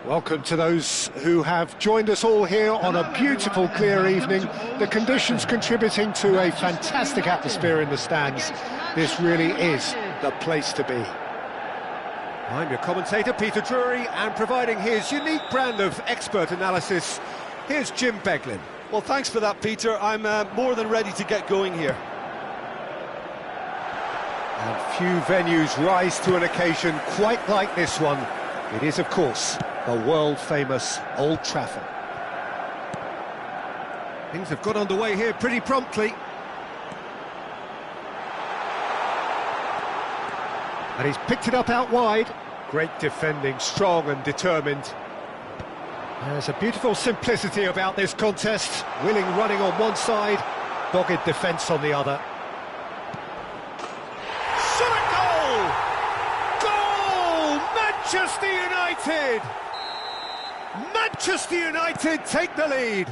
Welcome to those who have joined us all here on a beautiful, clear evening. The conditions contributing to a fantastic atmosphere in the stands. This really is the place to be. I'm your commentator, Peter Drury, and providing his unique brand of expert analysis, here's Jim Beglin. Well, thanks for that, Peter. I'm more than ready to get going here. And few venues rise to an occasion quite like this one. It is, of course, the world-famous Old Trafford. Things have got underway here pretty promptly. And he's picked it up out wide. Great defending, strong and determined. There's a beautiful simplicity about this contest. Willing running on one side, dogged defence on the other. Shot goal! Goal! Manchester United! Manchester United take the lead.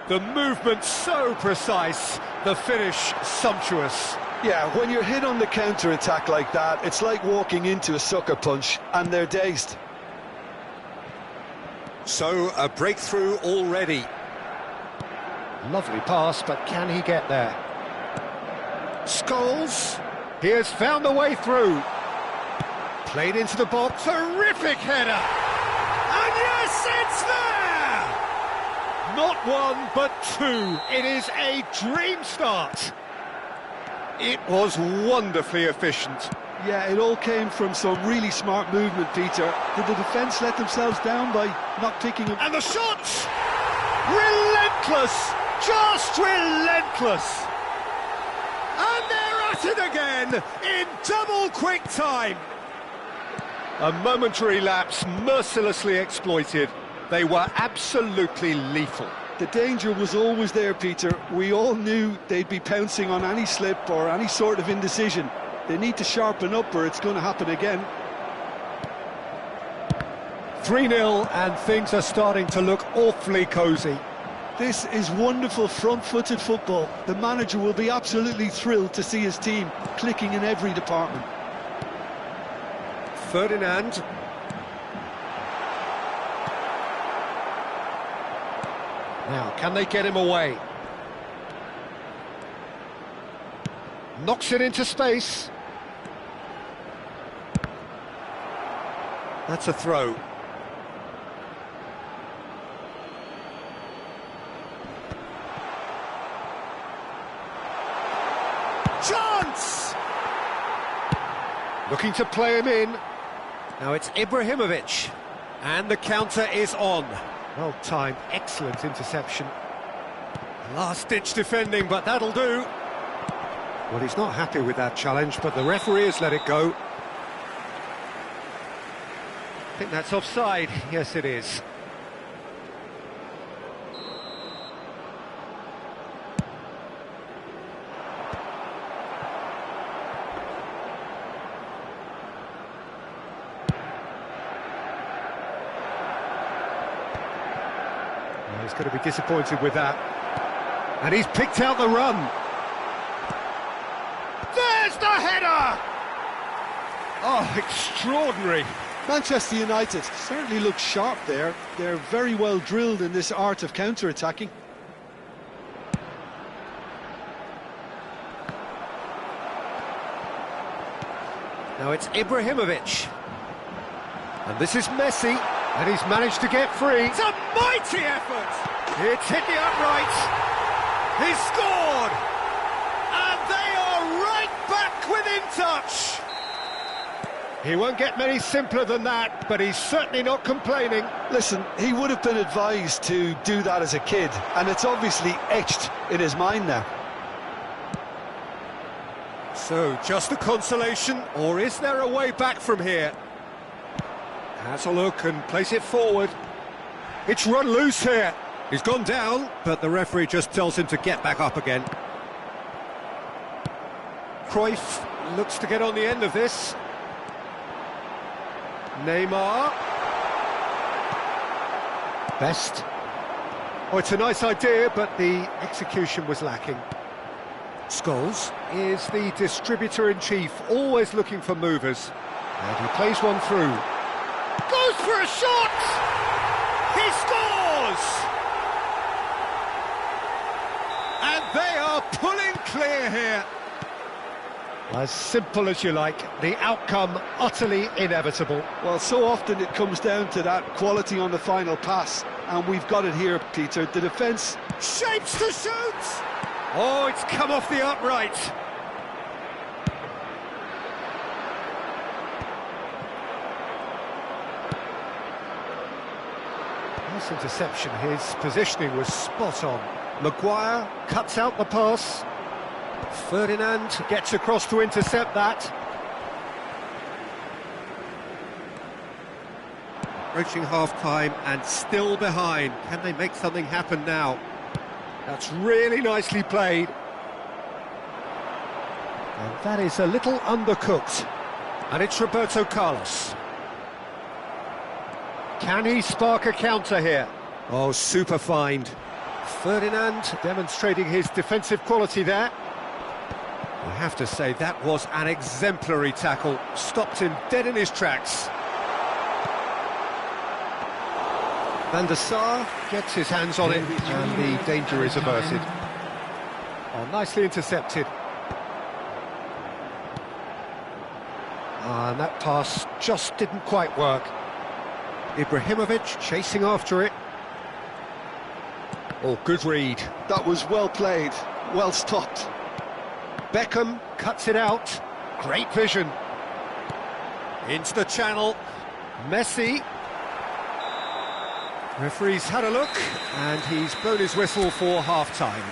The movement so precise, the finish sumptuous. Yeah, when you're hit on the counter-attack like that, it's like walking into a sucker punch, and they're dazed. So, a breakthrough already. Lovely pass, but can he get there? Scholes, he has found a way through. Played into the box, terrific header! And yes, it's there! Not one, but two. It is a dream start. It was wonderfully efficient. Yeah, it all came from some really smart movement, Peter. Did the defence let themselves down by not picking him? And the shot! Relentless! Just relentless! And they're at it again, in double quick time. A momentary lapse mercilessly exploited. They were absolutely lethal. The danger was always there, Peter. We all knew they'd be pouncing on any slip or any sort of indecision. They need to sharpen up or it's going to happen again. 3-0 and things are starting to look awfully cosy. This is wonderful front-footed football. The manager will be absolutely thrilled to see his team clicking in every department. Ferdinand. Now, can they get him away? Knocks it into space. That's a throw. Chance! Looking to play him in. Now it's Ibrahimovic. And the counter is on. Well timed, excellent interception. Last-ditch defending, but that'll do. Well, he's not happy with that challenge, but the referee has let it go. I think that's offside. Yes, it is. He's going to be disappointed with that. And he's picked out the run. There's the header! Oh, extraordinary. Manchester United certainly look sharp there. They're very well drilled in this art of counter-attacking. Now it's Ibrahimovic. And this is Messi. And he's managed to get free. It's a mighty effort! It's hit the uprights. He's scored! And they are right back within touch. He won't get many simpler than that, but he's certainly not complaining. Listen, he would have been advised to do that as a kid, and it's obviously etched in his mind now. So, just a consolation, or is there a way back from here? Has a look and place it forward. It's run loose here. He's gone down, but the referee just tells him to get back up again. Cruyff looks to get on the end of this. Neymar. Best. Oh, it's a nice idea, but the execution was lacking. Scholes is the distributor-in-chief, always looking for movers. And he plays one through. Goes for a shot! He scores! And they are pulling clear here. As simple as you like, the outcome utterly inevitable. Well, so often it comes down to that quality on the final pass, and we've got it here, Peter. The defence shapes to shoot! Oh, it's come off the upright. Nice interception, his positioning was spot on. Maguire cuts out the pass. Ferdinand gets across to intercept that. Approaching half-time and still behind. Can they make something happen now? That's really nicely played. And that is a little undercooked. And it's Roberto Carlos. Can he spark a counter here? Oh, super find. Ferdinand demonstrating his defensive quality there. I have to say, that was an exemplary tackle. Stopped him dead in his tracks. Van der Sar gets his hands on it, and the danger is averted. Oh, nicely intercepted. And that pass just didn't quite work. Ibrahimovic chasing after it. Oh, good read. That was well played, well stopped. Beckham cuts it out. Great vision. Into the channel. Messi. Referee's had a look, and he's blown his whistle for half-time.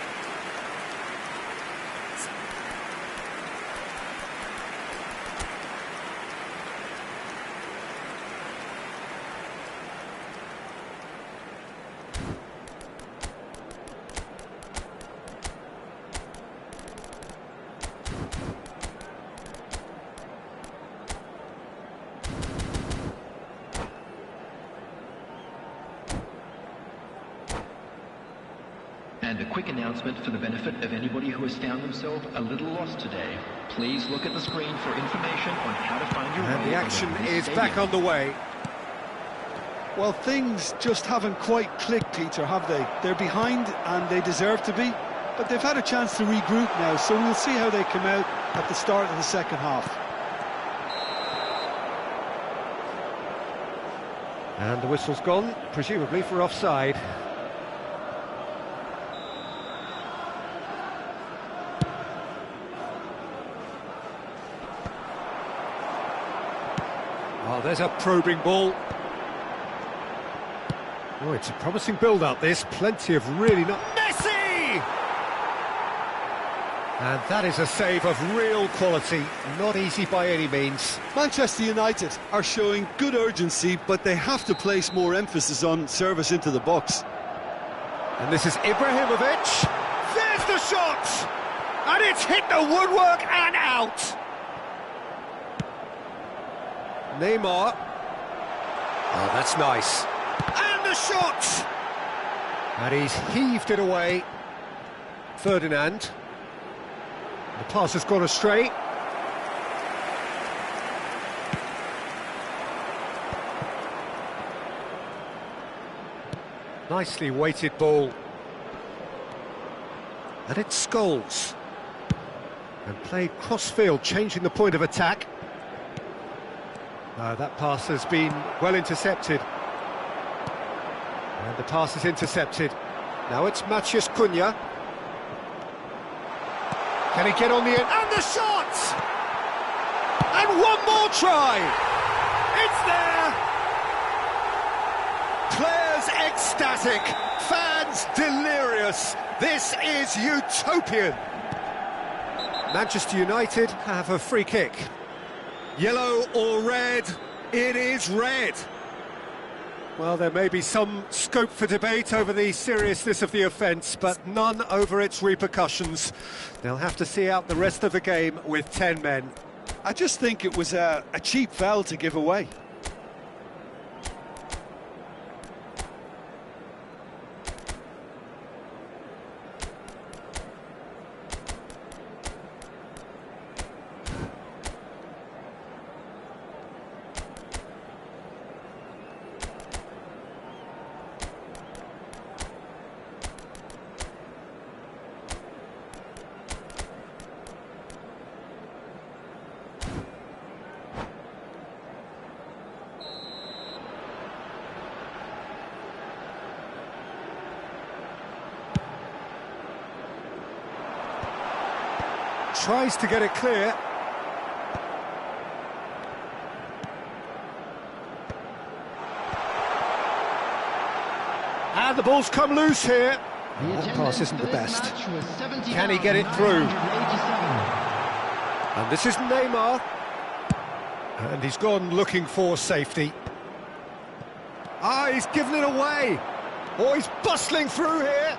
And a quick announcement for the benefit of anybody who has found themselves a little lost today. Please look at the screen for information on how to find your way. And the action is back on the way. Well, things just haven't quite clicked, Peter, have they? They're behind, and they deserve to be. But they've had a chance to regroup now, so we'll see how they come out at the start of the second half. And the whistle's gone, presumably for offside. Oh, there's a probing ball. Oh, it's a promising build-up, this. Plenty of really not... Messi! And that is a save of real quality. Not easy by any means. Manchester United are showing good urgency, but they have to place more emphasis on service into the box. And this is Ibrahimovic. There's the shot! And it's hit the woodwork and out! Neymar. Oh, that's nice. And the shot! And he's heaved it away. Ferdinand. The pass has gone astray. Nicely weighted ball. And it's Scholes. And played cross-field, changing the point of attack. That pass has been well intercepted. And the pass is intercepted. Now it's Matheus Cunha. Can he get on the end? And the shot! And one more try! It's there! Players ecstatic, fans delirious. This is utopian. Manchester United have a free kick. Yellow or red? It is red. Well, there may be some scope for debate over the seriousness of the offence, but none over its repercussions. They'll have to see out the rest of the game with 10 men. I just think it was a cheap foul to give away. tries to get it clear. And the ball's come loose here. That pass isn't the best. Can he get it through? And this is Neymar. And he's gone looking for safety. Ah, he's given it away. Oh, he's bustling through here.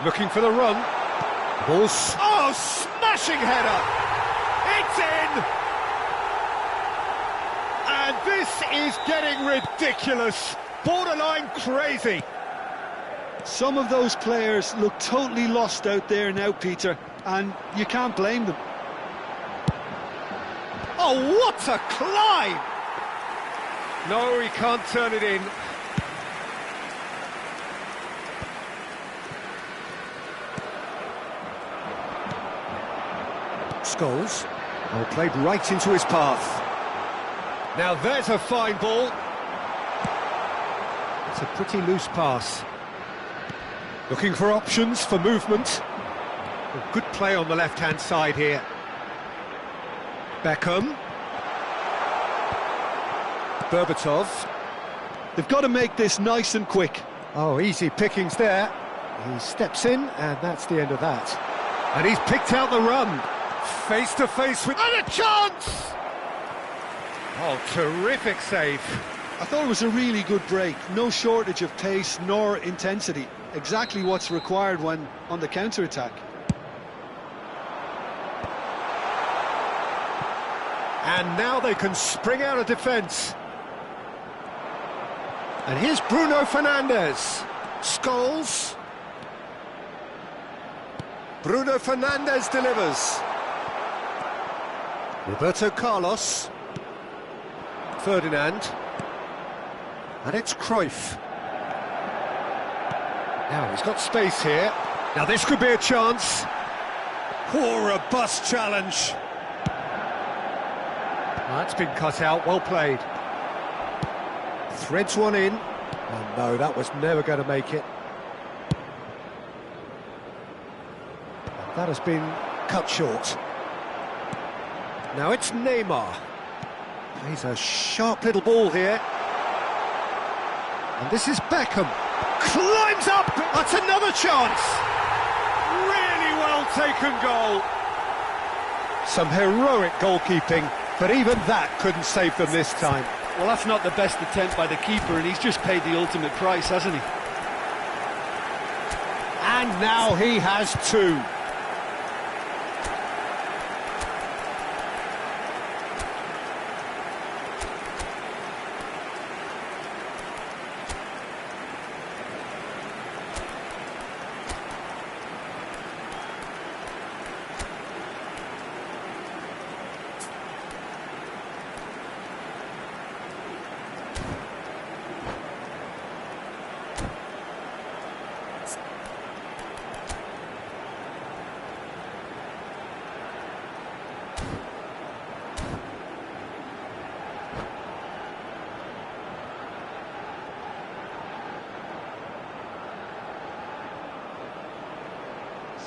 Looking for the run. Ball's... Oh, smashing header! It's in! And this is getting ridiculous. Borderline crazy. Some of those players look totally lost out there now, Peter, and you can't blame them. Oh, what a climb! No, he can't turn it in. Scholes. Oh, played right into his path. Now there's a fine ball. It's a pretty loose pass. Looking for options for movement. Oh, good play on the left-hand side here. Beckham. Berbatov. They've got to make this nice and quick. Oh, easy pickings there. He steps in, and that's the end of that. And he's picked out the run. Face to face with... And a chance! Oh, terrific save. I thought it was a really good break. No shortage of pace nor intensity. Exactly what's required when on the counter-attack. And now they can spring out of defence. And here's Bruno Fernandes. Scholes. Bruno Fernandes delivers. Roberto Carlos. Ferdinand. And it's Cruyff. Now he's got space here. Now this could be a chance. Poor robust challenge. That's been cut out, well played. Threads one in. Oh no, that was never going to make it. That has been cut short. Now it's Neymar. He's a sharp little ball here. And this is Beckham. Climbs up! That's another chance! Really well taken goal. Some heroic goalkeeping, but even that couldn't save them this time. Well, that's not the best attempt by the keeper, and he's just paid the ultimate price, hasn't he? And now he has two.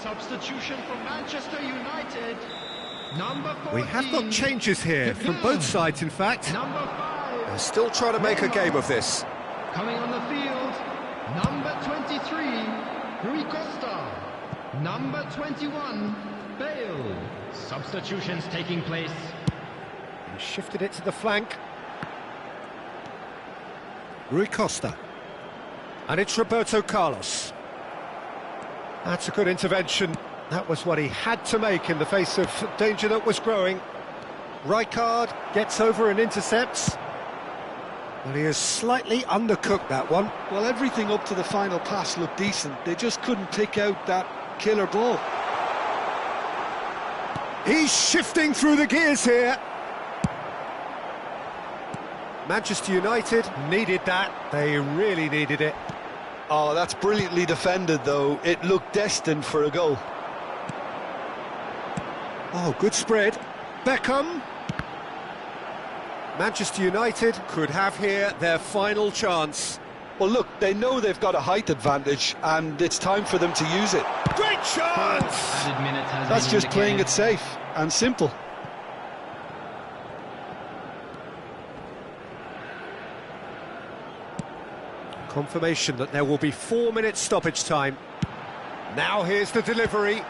Substitution for Manchester United. Number 14. We have got changes here from both sides, in fact. Number 5. They're still trying to make a game of this. Coming on the field. Number 23. Rui Costa. Number 21. Bale. Substitutions taking place. He shifted it to the flank. Rui Costa. And it's Roberto Carlos. That's a good intervention. That was what he had to make in the face of danger that was growing. Rijkaard gets over and intercepts. Well, he has slightly undercooked that one. Well, everything up to the final pass looked decent. They just couldn't pick out that killer ball. He's shifting through the gears here. Manchester United needed that. They really needed it. Oh, that's brilliantly defended, though. It looked destined for a goal. Oh, good spread. Beckham. Manchester United could have here their final chance. Well, look, they know they've got a height advantage, and it's time for them to use it. Great chance! Added minutes has That's been just playing indicated. it safe and simple. Confirmation that there will be 4 minutes stoppage time. Now here's the delivery.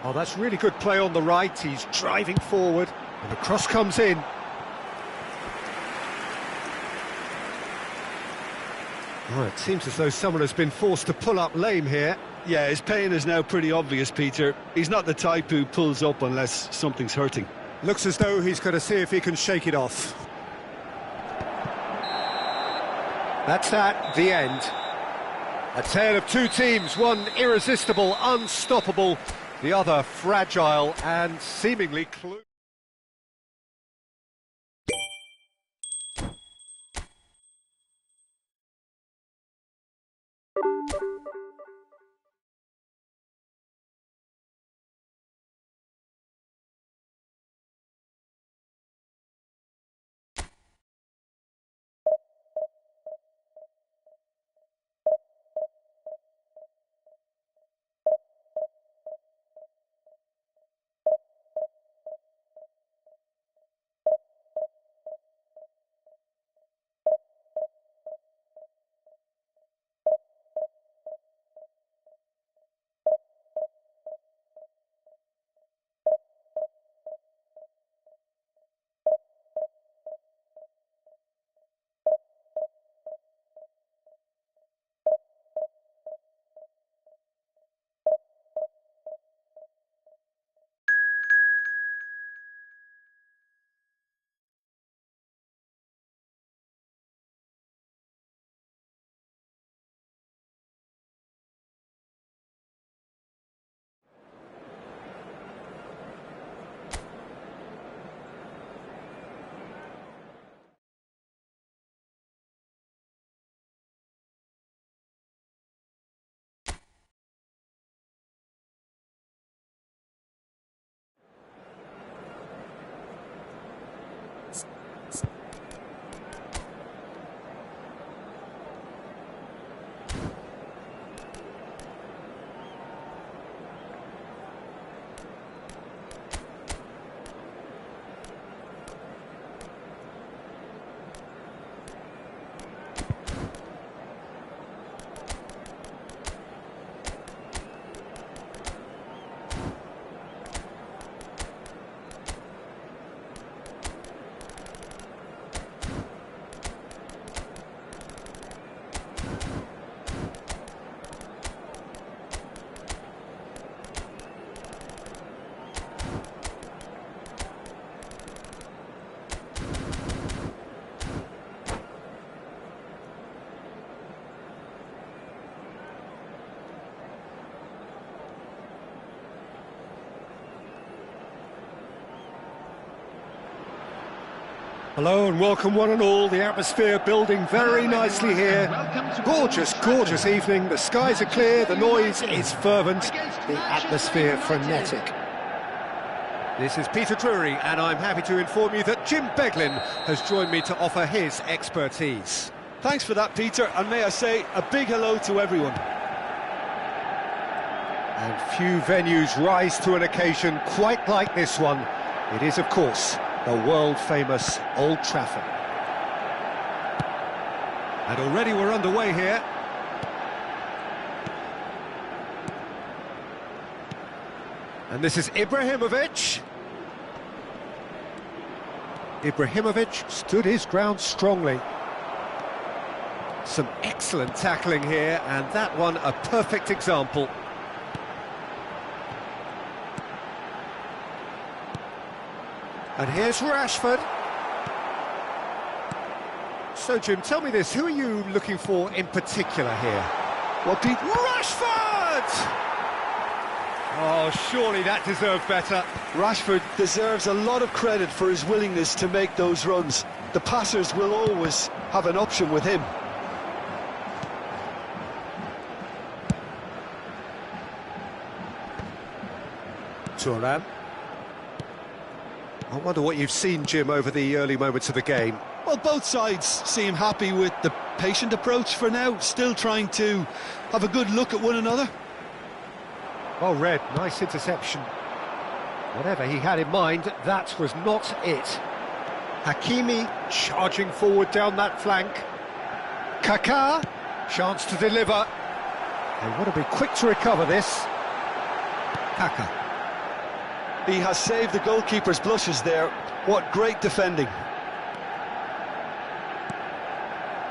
Oh, that's really good play on the right. He's driving forward, and the cross comes in. Oh, it seems as though someone has been forced to pull up lame here. Yeah, his pain is now pretty obvious, Peter. He's not the type who pulls up unless something's hurting. Looks as though he's going to see if he can shake it off. That's that, the end. A tale of two teams, one irresistible, unstoppable, the other fragile and seemingly clueless. Hello and welcome one and all, the atmosphere building very nicely here. Gorgeous, gorgeous evening, the skies are clear, the noise is fervent, the atmosphere frenetic. This is Peter Drury and I'm happy to inform you that Jim Beglin has joined me to offer his expertise. Thanks for that, Peter, and may I say a big hello to everyone. And few venues rise to an occasion quite like this one. It is, of course, the world-famous Old Trafford. And already we're underway here. And this is Ibrahimovic. Ibrahimovic stood his ground strongly. Some excellent tackling here, and that one a perfect example. And here's Rashford. So, Jim, tell me this, who are you looking for in particular here? Well, Pete... Rashford! Oh, surely that deserved better. Rashford deserves a lot of credit for his willingness to make those runs. The passers will always have an option with him. Thuram. I wonder what you've seen, Jim, over the early moments of the game. Well, both sides seem happy with the patient approach for now, still trying to have a good look at one another. Well read, nice interception. Whatever he had in mind, that was not it. Hakimi charging forward down that flank. Kaká, chance to deliver. They want to be quick to recover this. Kaká. He has saved the goalkeeper's blushes there. What great defending.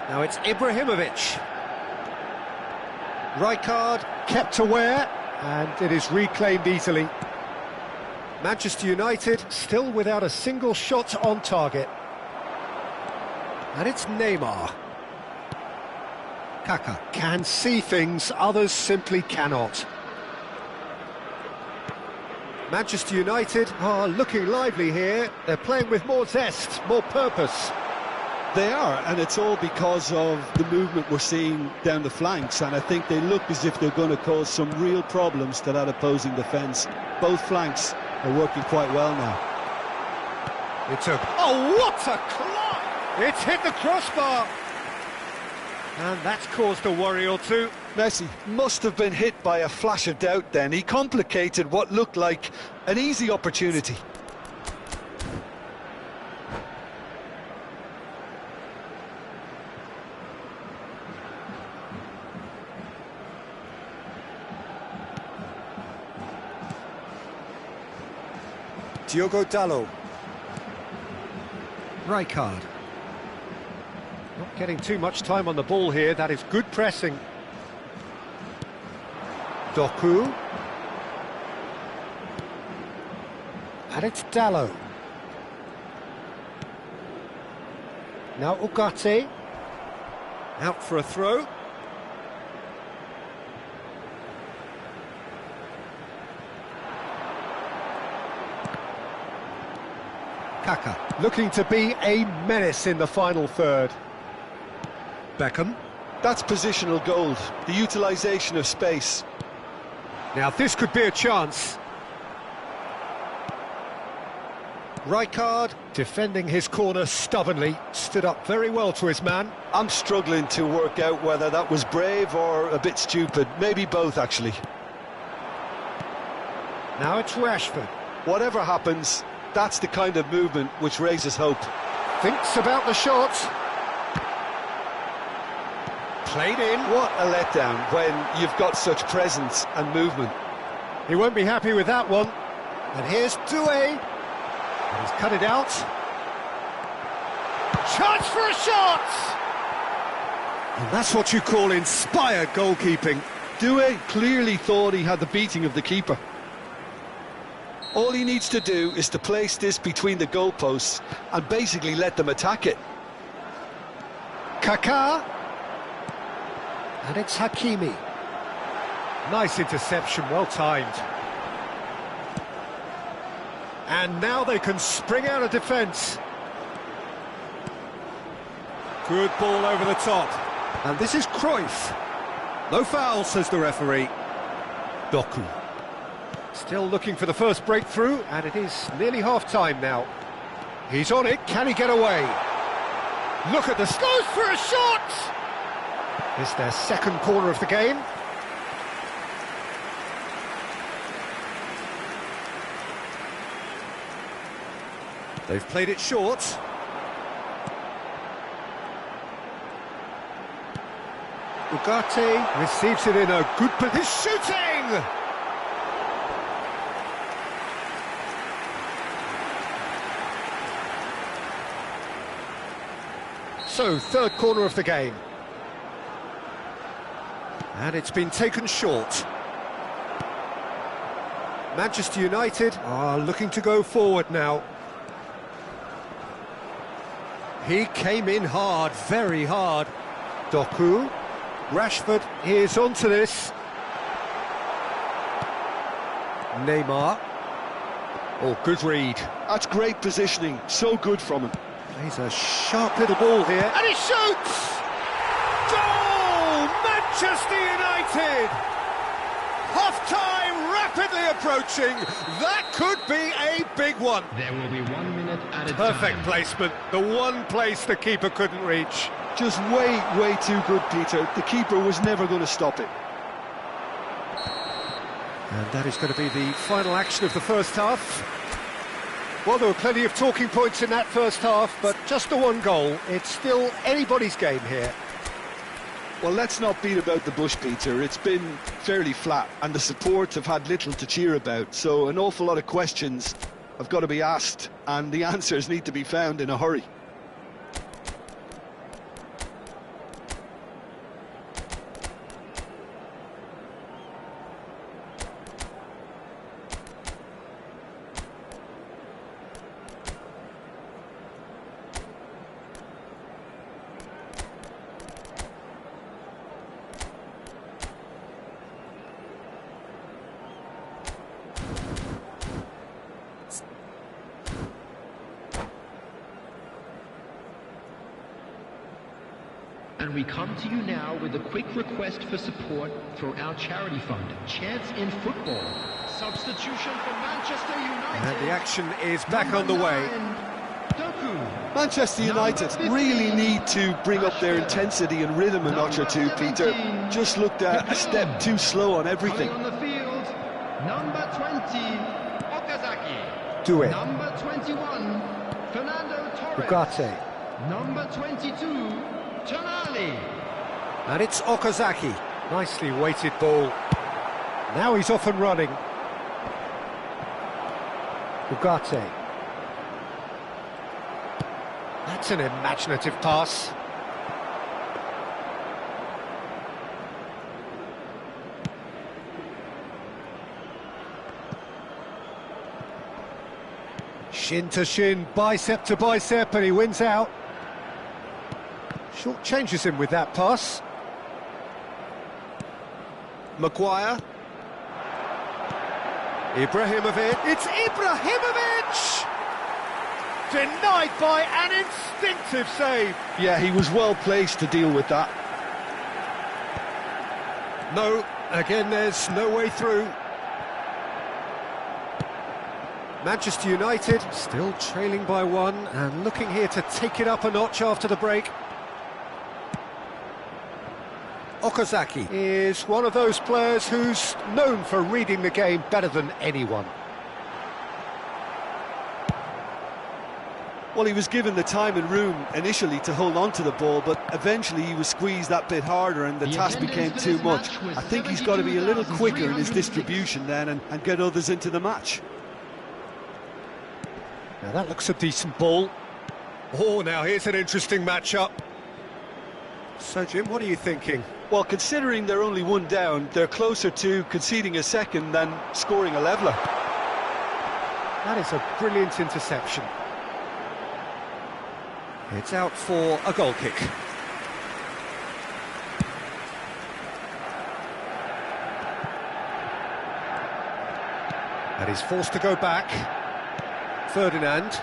Now it's Ibrahimovic. Rijkaard kept aware, and it is reclaimed easily. Manchester United still without a single shot on target. And it's Neymar. Kaká can see things others simply cannot. Manchester United are looking lively here. They're playing with more zest, more purpose. They are, and it's all because of the movement we're seeing down the flanks, and I think they look as if they're going to cause some real problems to that opposing defence. Both flanks are working quite well now. Oh, what a climb! It's hit the crossbar! And that's caused a worry or two. Messi must have been hit by a flash of doubt then. He complicated what looked like an easy opportunity. Diogo Dalot. Rijkaard. Not getting too much time on the ball here, that is good pressing. Doku. And it's Dalot. Now Ugarte. Out for a throw. Kaká looking to be a menace in the final third. Beckham. That's positional gold, the utilisation of space. Now this could be a chance. Rijkaard defending his corner stubbornly, stood up very well to his man. I'm struggling to work out whether that was brave or a bit stupid, maybe both actually. Now it's Rashford. Whatever happens, that's the kind of movement which raises hope. Thinks about the shot. Played in. What a letdown when you've got such presence and movement. He won't be happy with that one. And here's Doué. And he's cut it out. Chance for a shot! And that's what you call inspired goalkeeping. Doué clearly thought he had the beating of the keeper. All he needs to do is to place this between the goalposts and basically let them attack it. Kaká. And it's Hakimi. Nice interception, well timed. And now they can spring out of defence. Good ball over the top. And this is Cruyff. No foul, says the referee. Doku. Still looking for the first breakthrough, and it is nearly half-time now. He's on it, can he get away? Look at this, goes for a shot! It's their second corner of the game. They've played it short. Ugarte receives it in a good position. He's shooting! So, third corner of the game. And it's been taken short. Manchester United are looking to go forward now. He came in hard, very hard. Doku. Rashford is onto this. Neymar. Oh, good read. That's great positioning, so good from him. Plays a sharp little ball here. And he shoots! Goal! Manchester United! Half-time rapidly approaching. That could be a big one. There will be 1 minute at a time. Perfect placement, the one place the keeper couldn't reach. Just way too good, Peter. The keeper was never going to stop it. And that is going to be the final action of the first half. Well, there were plenty of talking points in that first half, but just the one goal. It's still anybody's game here. Well, let's not beat about the bush, Peter. It's been fairly flat, and the support have had little to cheer about. So an awful lot of questions have got to be asked, and the answers need to be found in a hurry. And we come to you now with a quick request for support for our charity fund, Chance in Football. Substitution for Manchester United. And the action is back on the way. Manchester United really need to bring up their intensity and rhythm a notch or two, Peter. Just looked a step too slow on everything. On the field, number 20, Okazaki. Do it. Number 21, Fernando Torres. Ugarte. Number 22, Tonali. And it's Okazaki. Nicely weighted ball. Now he's off and running. Ugarte. That's an imaginative pass. Shin to shin, bicep to bicep, and he wins out. Short changes him with that pass. Maguire. Ibrahimovic. It's Ibrahimovic! Denied by an instinctive save. Yeah, he was well placed to deal with that. No, again there's no way through. Manchester United still trailing by one and looking here to take it up a notch after the break. Okazaki is one of those players who's known for reading the game better than anyone. Well, he was given the time and room initially to hold on to the ball, but eventually he was squeezed that bit harder and the task became too much. I think he's got to be a little quicker in his distribution then and get others into the match. Now that looks a decent ball. Oh, now here's an interesting matchup. So, Jim, what are you thinking? Well, considering they're only one down, they're closer to conceding a second than scoring a leveller. That is a brilliant interception. It's out for a goal kick. And he's forced to go back. Ferdinand.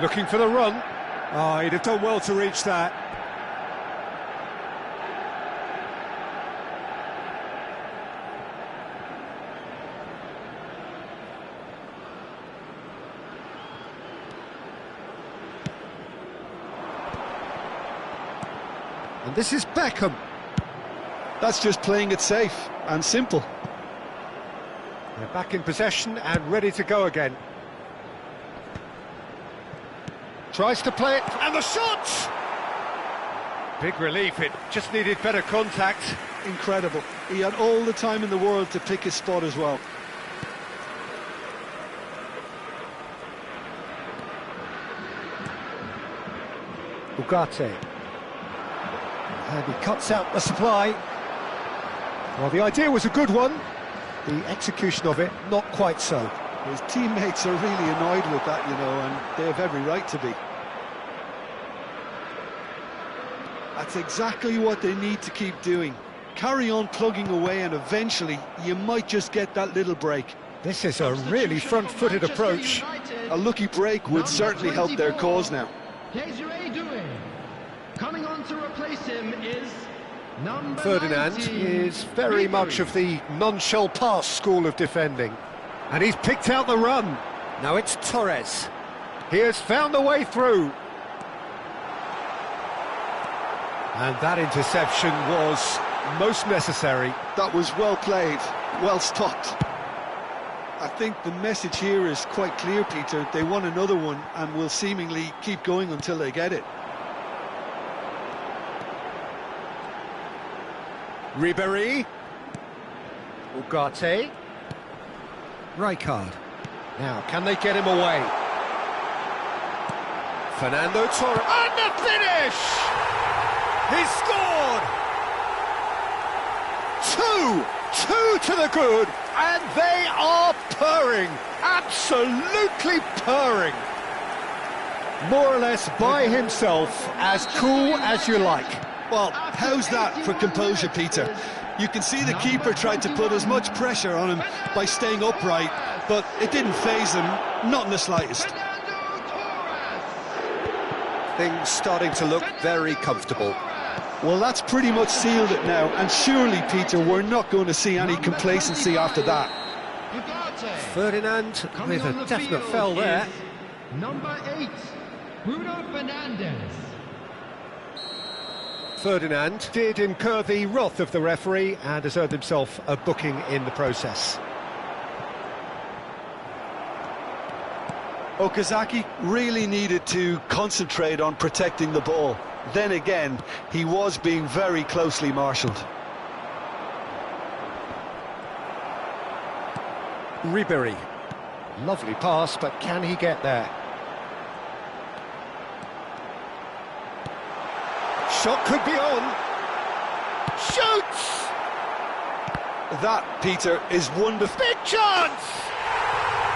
Looking for the run. Oh, he'd have done well to reach that. And this is Beckham. That's just playing it safe and simple. They're back in possession and ready to go again. Tries to play it, and the shot! Big relief, it just needed better contact. Incredible. He had all the time in the world to pick his spot as well. Ugarte. And he cuts out the supply. Well, the idea was a good one. The execution of it, not quite so. His teammates are really annoyed with that, you know, and they have every right to be. That's exactly what they need to keep doing. Carry on plugging away and eventually you might just get that little break. This is a really front-footed approach. A lucky break would certainly help their cause now. Coming on to replace him is Number Ferdinand 19, is very much of the non-shall pass school of defending. And he's picked out the run. Now it's Torres. He has found the way through. And that interception was most necessary. That was well played, well stopped. I think the message here is quite clear, Peter. They want another one and will seemingly keep going until they get it. Ribéry. Ugarte. Rijkaard. Now, can they get him away? Fernando Torres. And the finish! He's scored! Two to the good, and they are purring, absolutely purring. More or less by himself, as cool as you like. Well, how's that for composure, Peter? You can see the keeper tried to put as much pressure on him by staying upright, but it didn't faze him, not in the slightest. Things starting to look very comfortable. Well, that's pretty much sealed it now, and surely, Peter, we're not going to see any complacency after that. Ferdinand with a definite foul there. Number 8, Bruno Fernandes. Ferdinand did incur the wrath of the referee and has earned himself a booking in the process. Okazaki really needed to concentrate on protecting the ball. Then again, he was being very closely marshalled. Ribéry. Lovely pass, but can he get there? Shot could be on. Shoots! That, Peter, is wonderful. Big chance!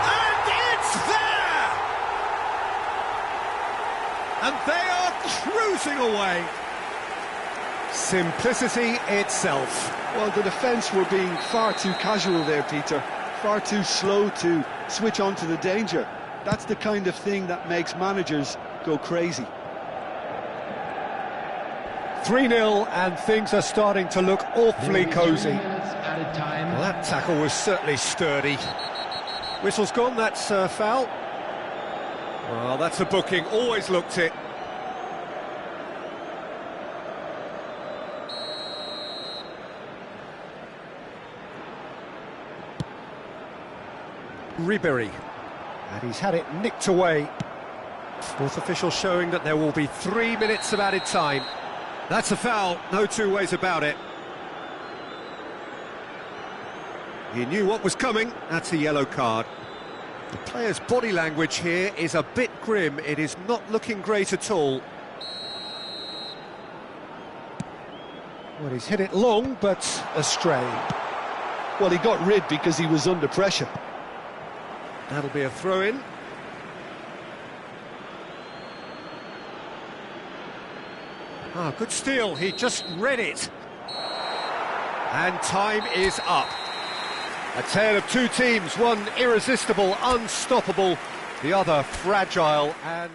And it's there! And they are cruising away. Simplicity itself. Well, the defence were being far too casual there, Peter. Far too slow to switch on to the danger. That's the kind of thing that makes managers go crazy. 3-0, and things are starting to look awfully cosy. Time. Well, that tackle was certainly sturdy. Whistle's gone, that's foul. Well, that's a booking, always looked it. Ribéry, and he's had it nicked away. Fourth official showing that there will be 3 minutes of added time. That's a foul, no two ways about it. He knew what was coming, that's a yellow card. The player's body language here is a bit grim, it is not looking great at all. Well, he's hit it long, but astray. Well, he got rid because he was under pressure. That'll be a throw-in. Ah, good steal, he just read it. And time is up. A tale of two teams, one irresistible, unstoppable, the other fragile and...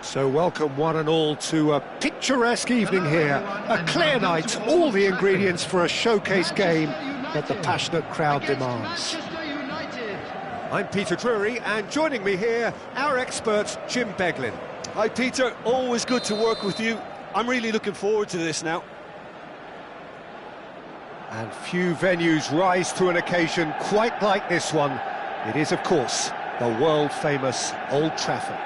So welcome one and all to a picturesque evening here, a clear night, all the ingredients for a showcase game that the passionate crowd demands. I'm Peter Drury, and joining me here, our expert Jim Beglin. Hi Peter, always good to work with you. I'm really looking forward to this now. And few venues rise to an occasion quite like this one. It is, of course, the world-famous Old Trafford.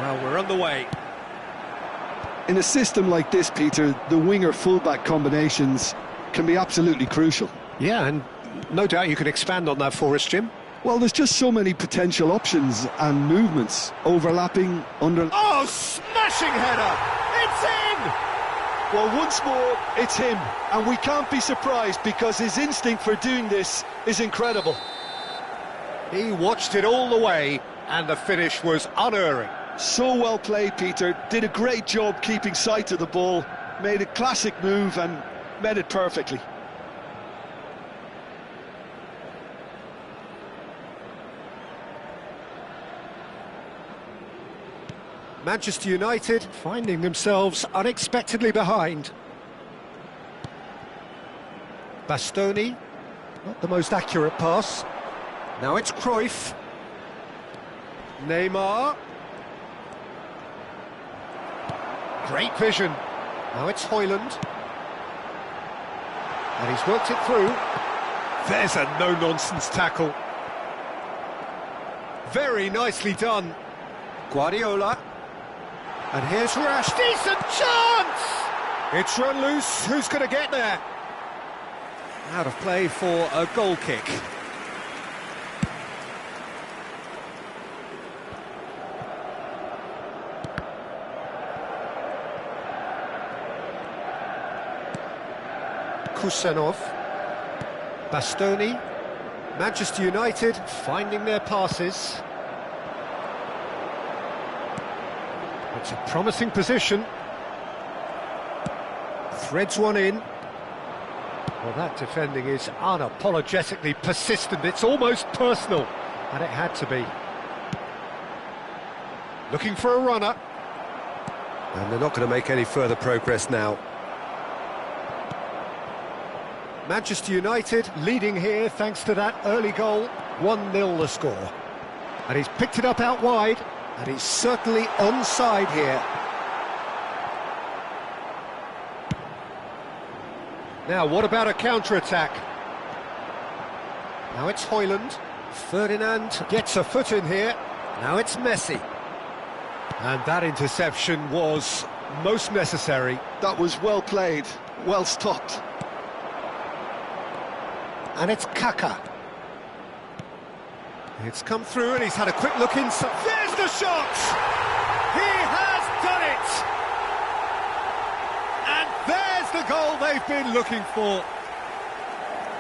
Well, we're on the way. In a system like this, Peter, the winger-fullback combinations can be absolutely crucial. Yeah, and no doubt you could expand on that for us, Jim. Well, there's just so many potential options and movements, overlapping, under... Oh, smashing header! It's in! Well, once more, it's him, and we can't be surprised because his instinct for doing this is incredible. He watched it all the way, and the finish was unerring. So well played, Peter. Did a great job keeping sight of the ball, made a classic move and met it perfectly. Manchester United finding themselves unexpectedly behind. Bastoni, not the most accurate pass. Now it's Cruyff. Neymar. Great vision. Now it's Højlund. And he's worked it through. There's a no-nonsense tackle. Very nicely done. Guardiola. And here's Rash. Decent chance! It's run loose. Who's going to get there? Out of play for a goal kick. Kusanov. Bastoni. Manchester United finding their passes. It's a promising position. Threads one in. Well, that defending is unapologetically persistent. It's almost personal, and it had to be. Looking for a runner. And they're not going to make any further progress now. Manchester United leading here thanks to that early goal. 1-0 the score. And he's picked it up out wide, and he's certainly onside here. Now, what about a counter-attack? Now it's Højlund. Ferdinand gets a foot in here. Now it's Messi. And that interception was most necessary. That was well played, well stopped. And it's Kaka. It's come through and he's had a quick look inside. There's the shot! He has done it! And there's the goal they've been looking for.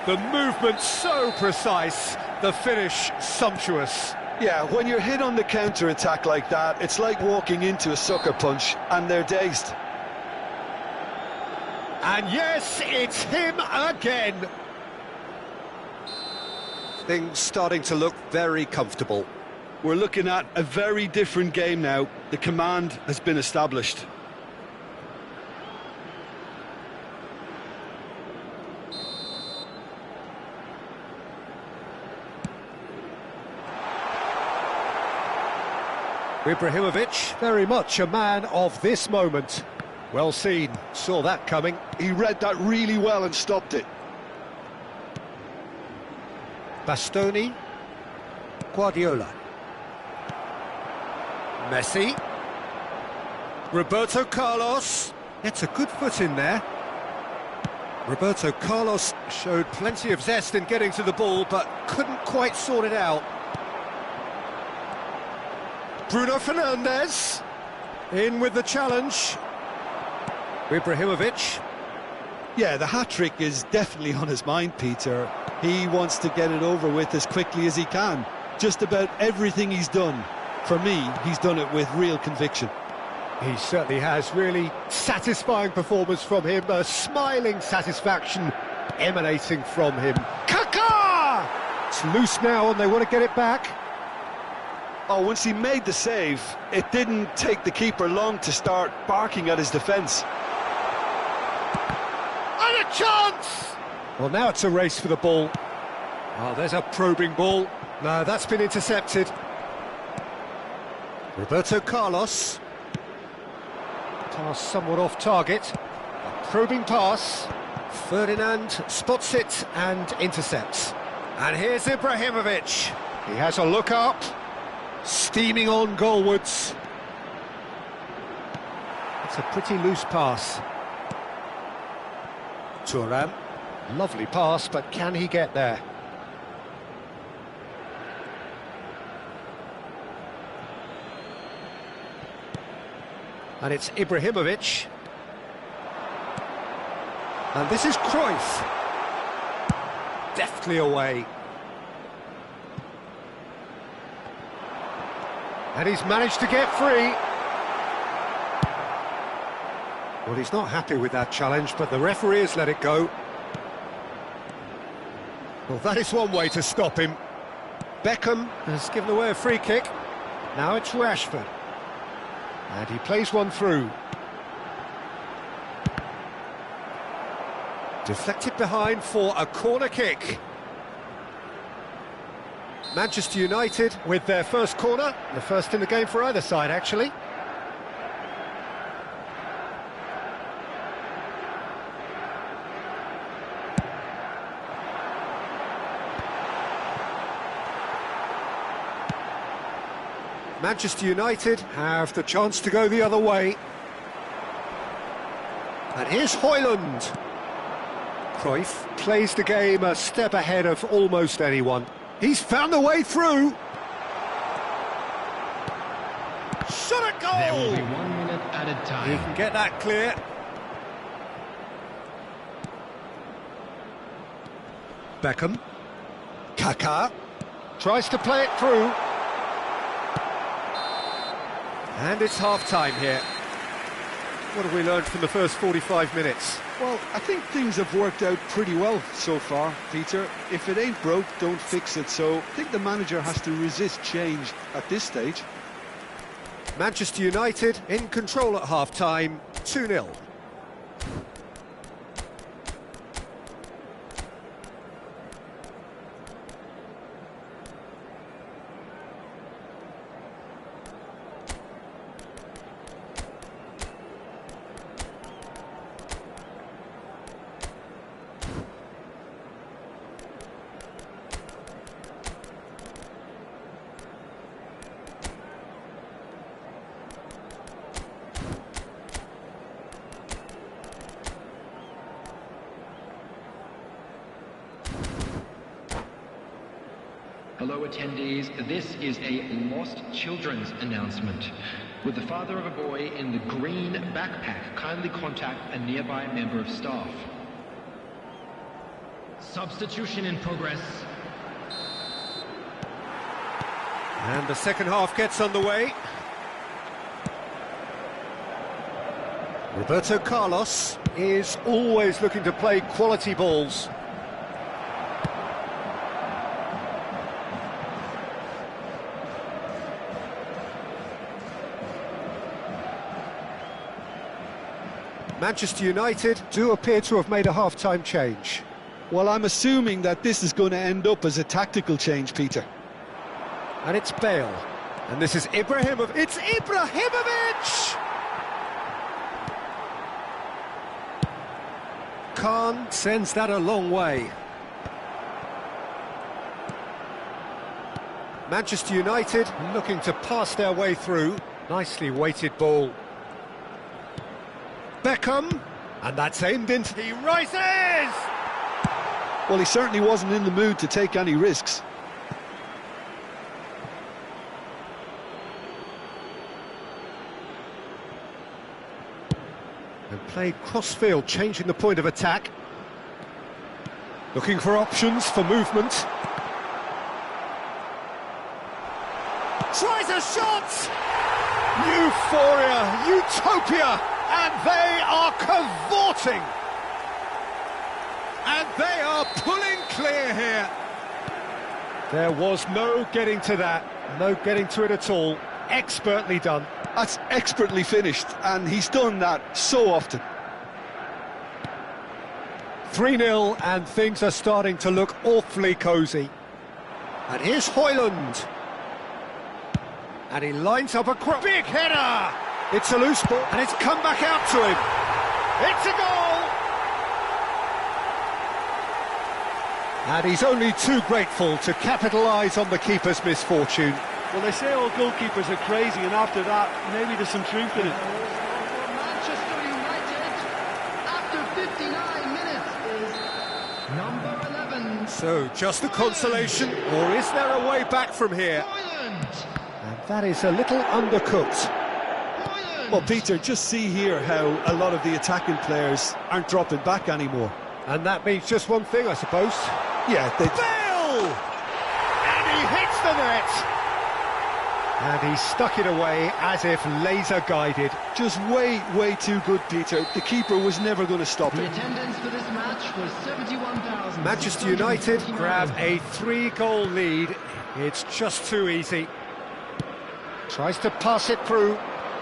The movement so precise, the finish sumptuous. Yeah, when you're hit on the counter-attack like that, it's like walking into a sucker punch, and they're dazed. And yes, it's him again. Things starting to look very comfortable. We're looking at a very different game now. The command has been established. Ibrahimovic, very much a man of this moment. Well seen, saw that coming. He read that really well and stopped it. Bastoni. Guardiola. Messi. Roberto Carlos. Gets a good foot in there. Roberto Carlos showed plenty of zest in getting to the ball, but couldn't quite sort it out. Bruno Fernandes. In with the challenge. Ibrahimovic. Yeah, the hat-trick is definitely on his mind, Peter. He wants to get it over with as quickly as he can. Just about everything he's done, for me, he's done it with real conviction. He certainly has. Really satisfying performance from him. A smiling satisfaction emanating from him. Kaka! It's loose now and they want to get it back. Oh, once he made the save, it didn't take the keeper long to start barking at his defence. And a chance! Well, now it's a race for the ball. Oh, there's a probing ball. No, that's been intercepted. Roberto Carlos. Pass somewhat off target. A probing pass. Ferdinand spots it and intercepts. And here's Ibrahimovic. He has a look up. Steaming on goalwards. It's a pretty loose pass. Thuram. Lovely pass, but can he get there? And it's Ibrahimovic. And this is Cruyff. Deftly away. And he's managed to get free. Well, he's not happy with that challenge, but the referee has let it go. Well, that is one way to stop him. Beckham has given away a free kick. Now it's Rashford. And he plays one through. Deflected behind for a corner kick. Manchester United with their first corner. The first in the game for either side, actually. Manchester United have the chance to go the other way. And here's Højlund. Cruyff plays the game a step ahead of almost anyone. He's found a way through. Shot at goal! There will be 1 minute added time. He can get that clear. Beckham. Kaká. Tries to play it through. And it's half-time here. What have we learned from the first 45 minutes? Well, I think things have worked out pretty well so far, Peter. If it ain't broke, don't fix it. So I think the manager has to resist change at this stage. Manchester United in control at half-time, 2-0. Hello attendees, this is a lost children's announcement. With the father of a boy in the green backpack, kindly contact a nearby member of staff. Substitution in progress. And the second half gets underway. Roberto Carlos is always looking to play quality balls. Manchester United do appear to have made a half-time change. Well, I'm assuming that this is going to end up as a tactical change, Peter. And it's Bale. And this is Ibrahimovic. It's Ibrahimovic! Khan sends that a long way. Manchester United looking to pass their way through. Nicely weighted ball. Beckham, and that's aimed into... He rises! Well, he certainly wasn't in the mood to take any risks. And played cross-field, changing the point of attack. Looking for options for movement. Tries a shot! Euphoria, utopia! And they are cavorting. And they are pulling clear here. There was no getting to that. No getting to it at all. Expertly done. That's expertly finished, and he's done that so often. 3-0, and things are starting to look awfully cosy. And here's Højlund. And he lines up a big header! It's a loose ball, and it's come back out to him. It's a goal! And he's only too grateful to capitalise on the keeper's misfortune. Well, they say all goalkeepers are crazy, and after that, maybe there's some truth in it. Manchester United, after 59 minutes, is number 11. So, just a consolation, or is there a way back from here? Højlund. And that is a little undercooked. Well, Peter, just see here how a lot of the attacking players aren't dropping back anymore. And that means just one thing, I suppose. Yeah, they... Bale! And he hits the net! And he stuck it away as if laser-guided. Just way too good, Peter. The keeper was never going to stop The it. attendance for this match was 71,000. Manchester United grab a 3-goal lead. It's just too easy. Tries to pass it through.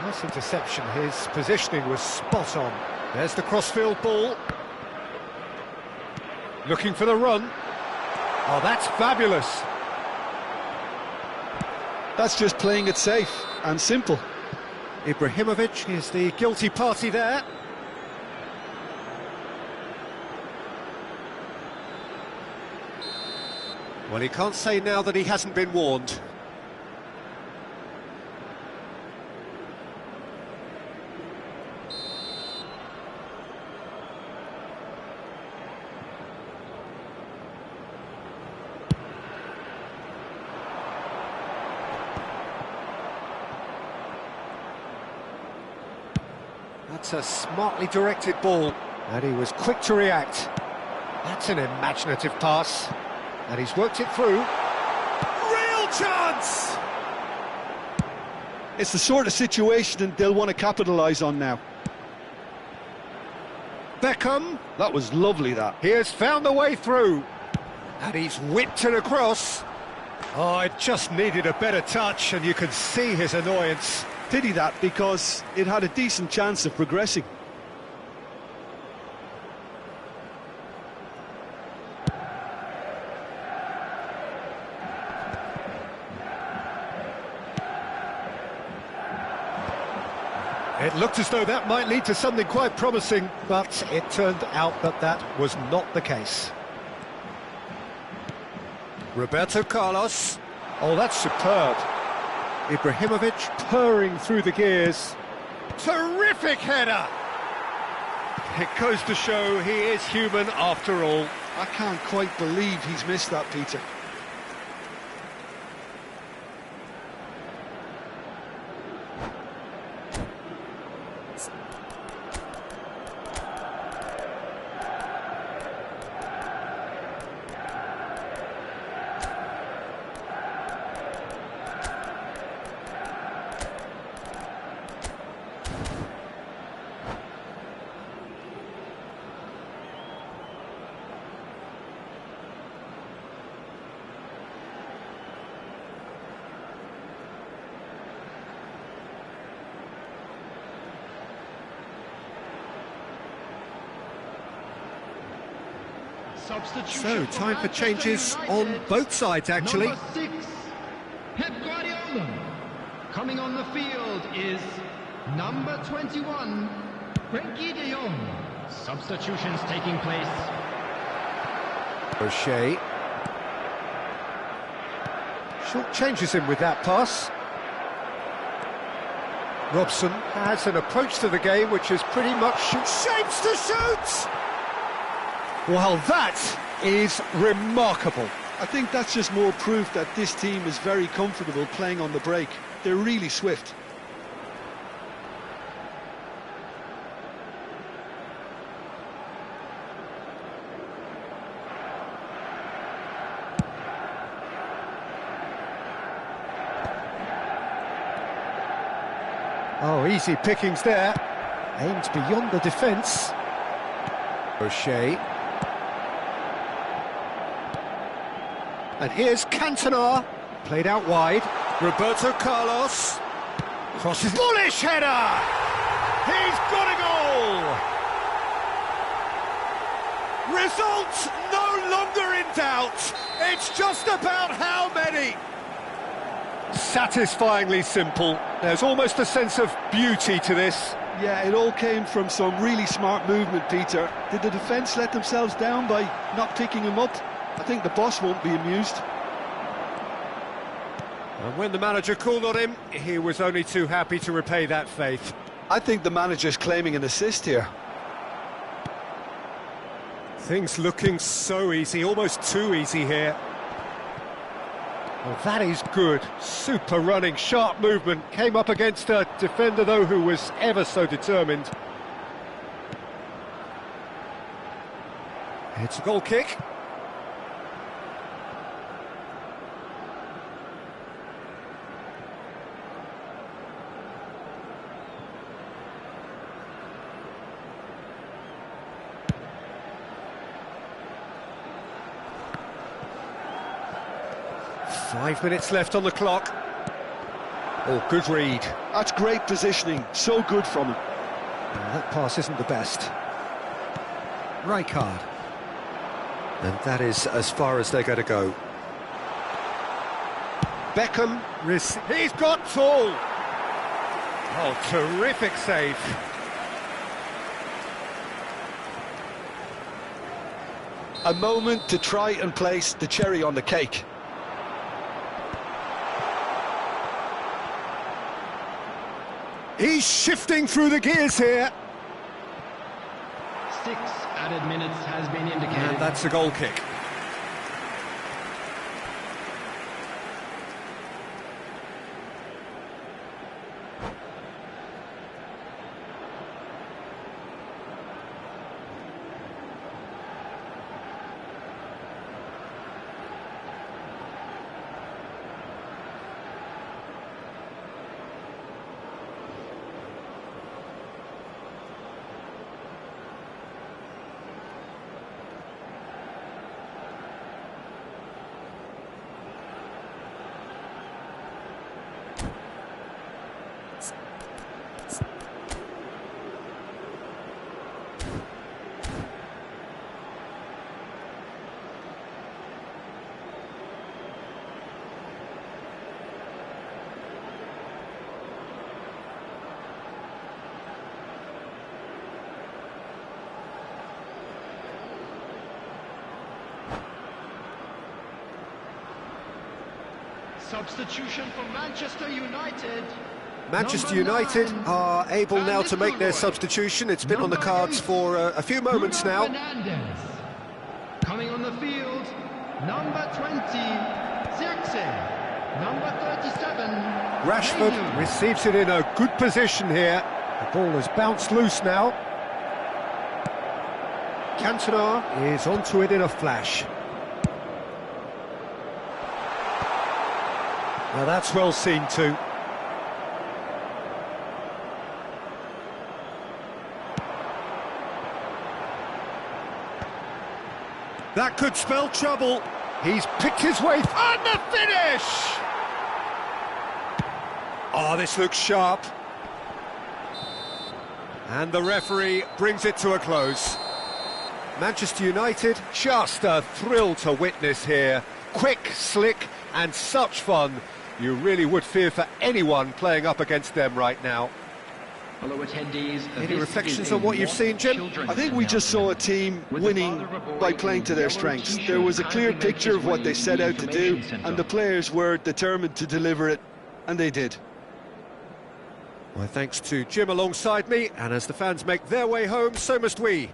Nice interception. His positioning was spot on. There's the crossfield ball. Looking for the run. Oh, that's fabulous. That's just playing it safe and simple. Ibrahimovic is the guilty party there. Well, he can't say now that he hasn't been warned. That's a smartly directed ball, and he was quick to react. That's an imaginative pass, and he's worked it through. Real chance! It's the sort of situation that they'll want to capitalise on now. Beckham. That was lovely, that. He has found the way through, and he's whipped it across. Oh, it just needed a better touch, and you can see his annoyance. Pity that, because it had a decent chance of progressing. It looked as though that might lead to something quite promising, but it turned out that that was not the case. Roberto Carlos. Oh, that's superb. Ibrahimovic purring through the gears. Terrific header! It goes to show he is human after all. I can't quite believe he's missed that, Peter. So, time for changes on both sides, actually. Number 6, Pep Guardiola. Coming on the field is number 21, Frenkie de Jong. Substitutions taking place. O'Shea. Short changes him with that pass. Robson has an approach to the game which is pretty much shapes to shoot! Well, that is remarkable. I think that's just more proof that this team is very comfortable playing on the break. They're really swift. Oh, easy pickings there. Aimed beyond the defence. O'Shea. And here's Cantona, played out wide. Roberto Carlos, crosses. Bullish header! He's got a goal! Result no longer in doubt. It's just about how many. Satisfyingly simple. There's almost a sense of beauty to this. Yeah, it all came from some really smart movement, Peter. Did the defence let themselves down by not picking him up? I think the boss won't be amused. And when the manager called on him, he was only too happy to repay that faith. I think the manager's claiming an assist here. Things looking so easy, almost too easy here. Well, that is good. Super running, sharp movement. Came up against a defender, though, who was ever so determined. It's a goal kick. 5 minutes left on the clock. Oh, good read. That's great positioning, so good from him. That pass isn't the best. Rijkaard. And that is as far as they're going to go. Beckham, he's got tall! Oh, terrific save. A moment to try and place the cherry on the cake. He's shifting through the gears here. 6 added minutes has been indicated. And that's a goal kick. Substitution for Manchester United. Manchester United are able now to make their substitution. It's been on the cards for a few moments now. Coming on the field, number 20, Zirkzee. Number 37, Rashford Manu. receives it in a good position here. The ball has bounced loose now. Cantona is onto it in a flash. Now that's well seen too. That could spell trouble. He's picked his way on the finish! Oh, this looks sharp. And the referee brings it to a close. Manchester United, just a thrill to witness here. Quick, slick, and such fun. You really would fear for anyone playing up against them right now. Hello attendees. Any reflections on what you've seen, Jim? I think we just saw a team winning by playing to their strengths. There was a clear picture of what they set out to do, and the players were determined to deliver it, and they did. My thanks to Jim alongside me, and as the fans make their way home, so must we.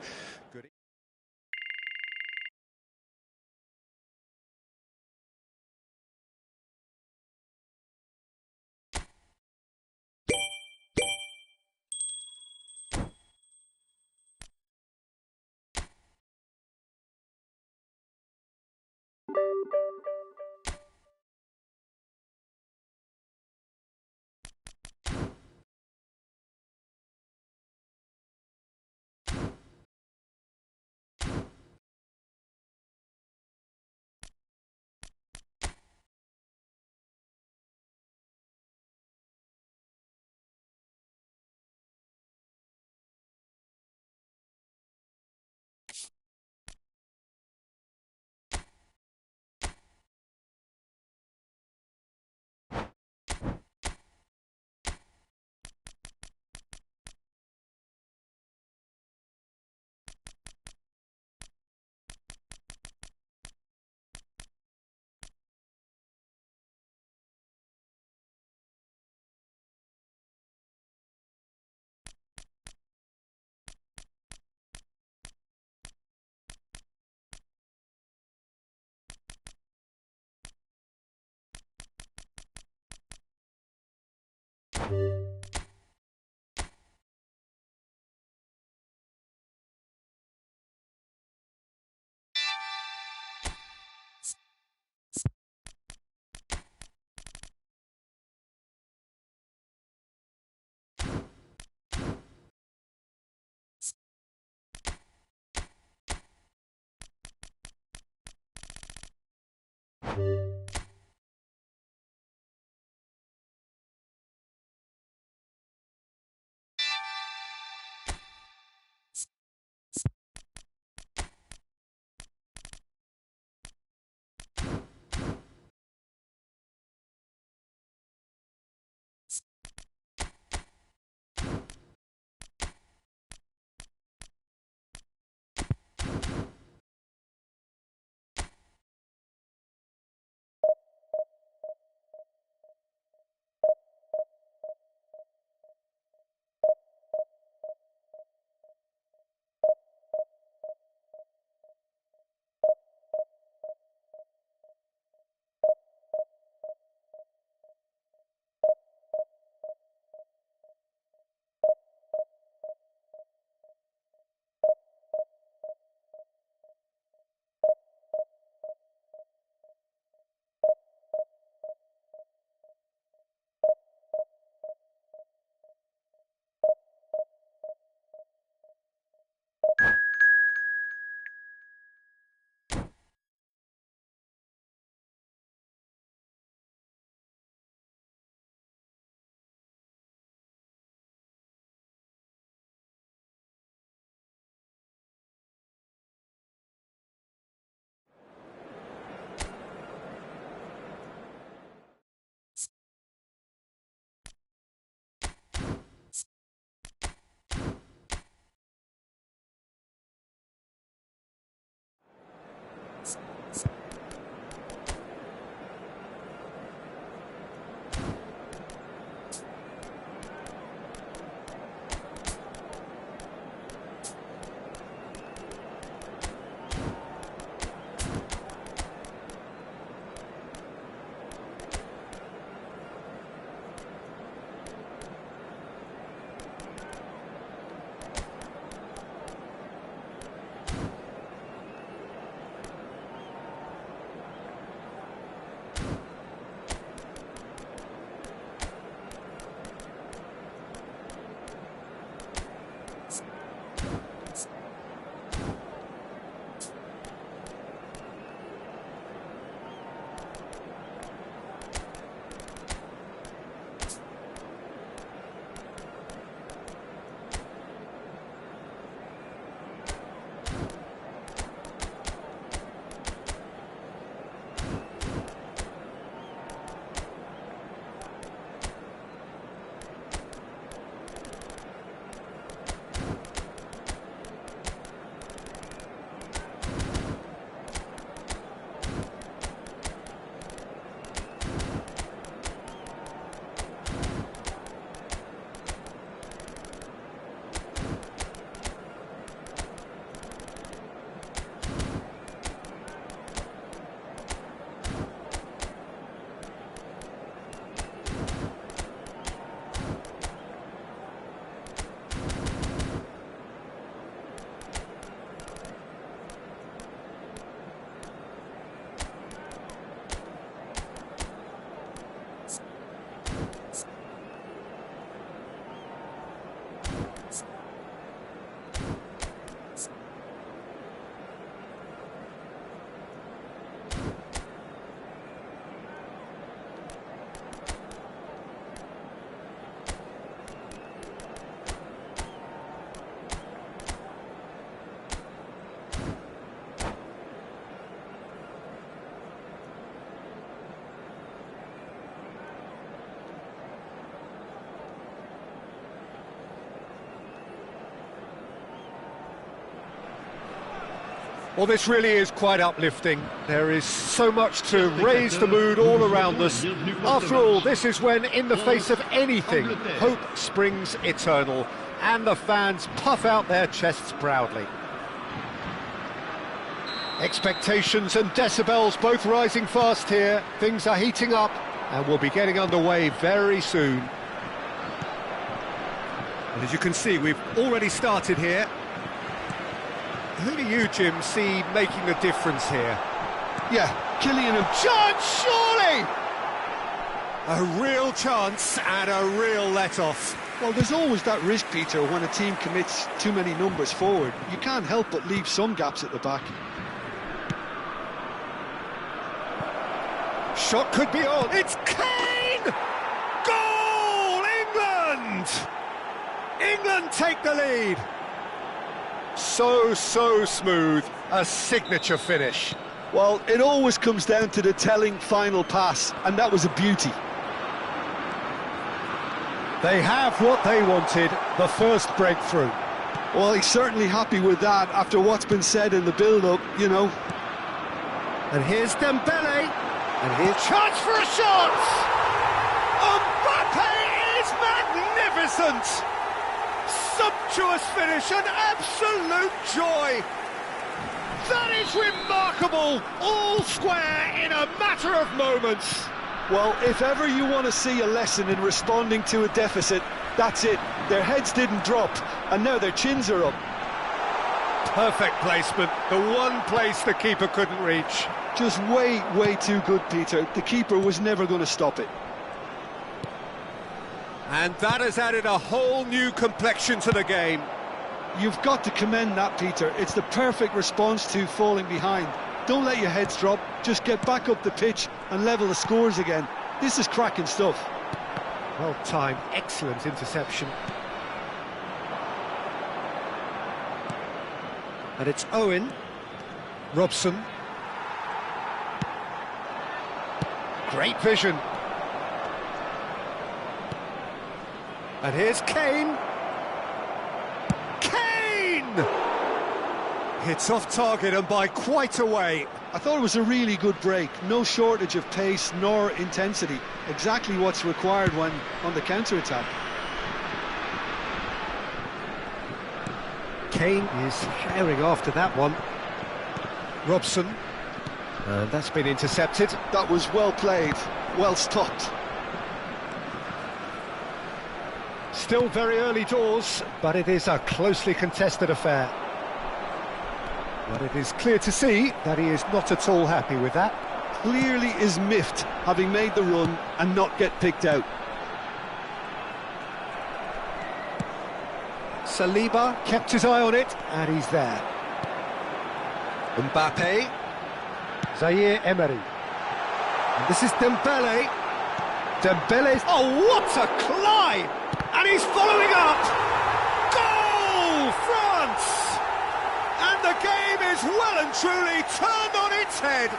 Well, this really is quite uplifting. There is so much to raise the mood all around us. After all, this is when, in the face of anything, hope springs eternal, and the fans puff out their chests proudly. Expectations and decibels both rising fast here. Things are heating up, and we'll be getting underway very soon. And as you can see, we've already started here. Who do you, Jim, see making the difference here? Yeah, Killian and Chance, surely! A real chance and a real let-off. well, there's always that risk, Peter, when a team commits too many numbers forward. You can't help but leave some gaps at the back. Shot could be on. It's Kane! Goal! England! England take the lead. So smooth. A signature finish. Well, it always comes down to the telling final pass, and that was a beauty. They have what they wanted, the first breakthrough. Well, he's certainly happy with that after what's been said in the build-up, you know. And here's Dembele. And here's chance for a shot! Mbappe is magnificent! Sumptuous finish, an absolute joy! That is remarkable! All square in a matter of moments! Well, if ever you want to see a lesson in responding to a deficit, that's it. Their heads didn't drop, and now their chins are up. Perfect placement, the one place the keeper couldn't reach. Just way too good, Peter. The keeper was never going to stop it. And that has added a whole new complexion to the game. You've got to commend that, Peter. It's the perfect response to falling behind. Don't let your heads drop, just get back up the pitch and level the scores again. This is cracking stuff. Well timed, excellent interception. And it's Owen. Robson. Great vision. And here's Kane. Kane! Hits off target and by quite a way. I thought it was a really good break. No shortage of pace nor intensity. Exactly what's required when on the counter-attack. Kane is herring after that one. Robson. And that's been intercepted. That was well played, well stopped. Still very early doors, but it is a closely contested affair. But it is clear to see that he is not at all happy with that. Clearly is miffed, having made the run and not get picked out. Saliba kept his eye on it, and he's there. Mbappe. Zaire Emery. And this is Dembele. Dembele. Oh, what a climb! And he's following up. Goal, France! And the game is well and truly turned on its head.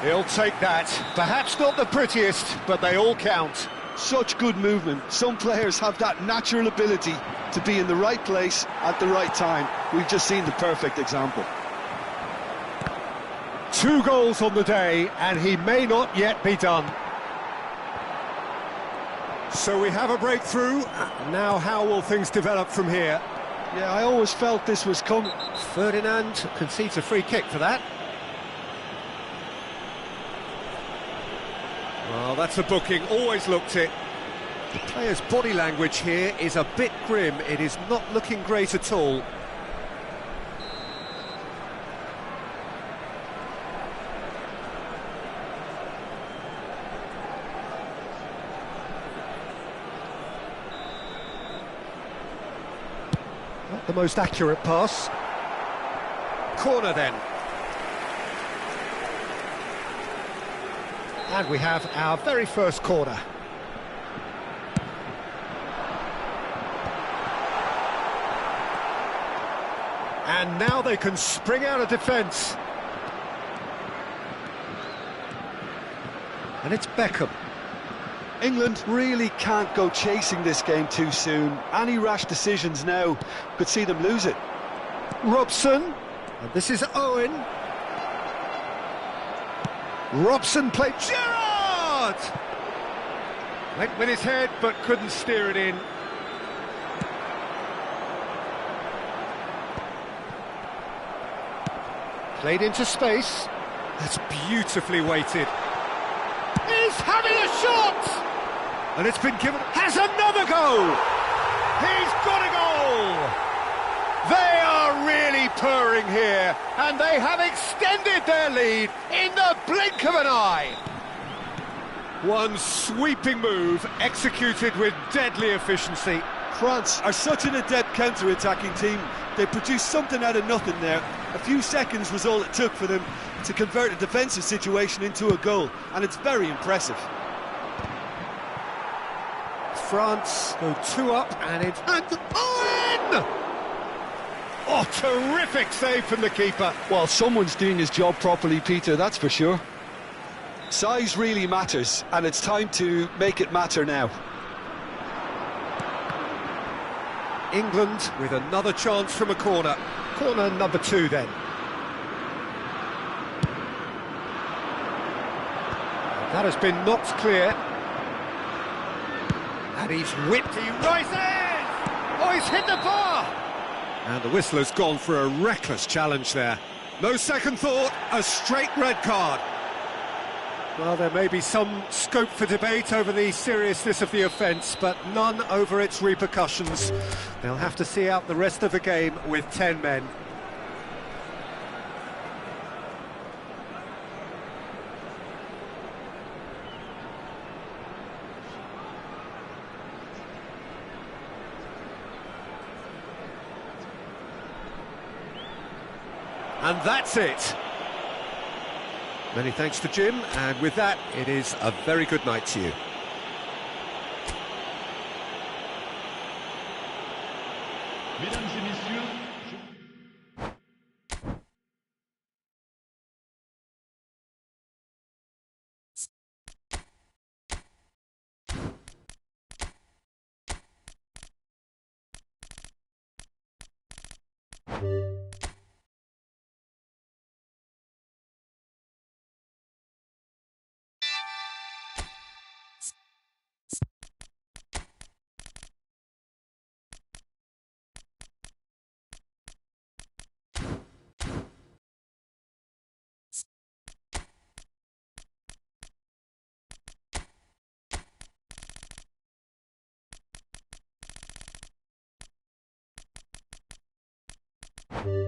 He'll take that. Perhaps not the prettiest, but they all count. Such good movement. Some players have that natural ability to be in the right place at the right time. We've just seen the perfect example. 2 goals on the day, and he may not yet be done. So we have a breakthrough. Now how will things develop from here? Yeah, I always felt this was coming. Ferdinand concedes a free kick for that. Well, that's a booking, always looked it. The player's body language here is a bit grim. It is not looking great at all. Not the most accurate pass. Corner then. And we have our very first corner. And now they can spring out of defence. And it's Beckham. England really can't go chasing this game too soon. Any rash decisions now could see them lose it. Robson. And this is Owen. Robson played Gerrard! Went with his head, but couldn't steer it in. Played into space. That's beautifully weighted. He's having a shot! And it's been given... Has another go! He's got a goal! They are really purring here, and they have extended their lead in the blink of an eye. One sweeping move, executed with deadly efficiency. France are such an adept counter-attacking team. They produced something out of nothing there. A few seconds was all it took for them to convert a defensive situation into a goal, and it's very impressive. France go 2 up, and it's... And Owen! Oh, terrific save from the keeper. Well, someone's doing his job properly, Peter, that's for sure. Size really matters, and it's time to make it matter now. England with another chance from a corner. Corner number 2 then. That has been knocked clear. And he's whipped, he rises! Oh, he's hit the bar! And the whistler's gone for a reckless challenge there. No second thought, a straight red card. Well, there may be some scope for debate over the seriousness of the offence, but none over its repercussions. They'll have to see out the rest of the game with 10 men. And that's it. Many thanks to Jim, and with that, it is a very good night to you. Mesdames et messieurs, je...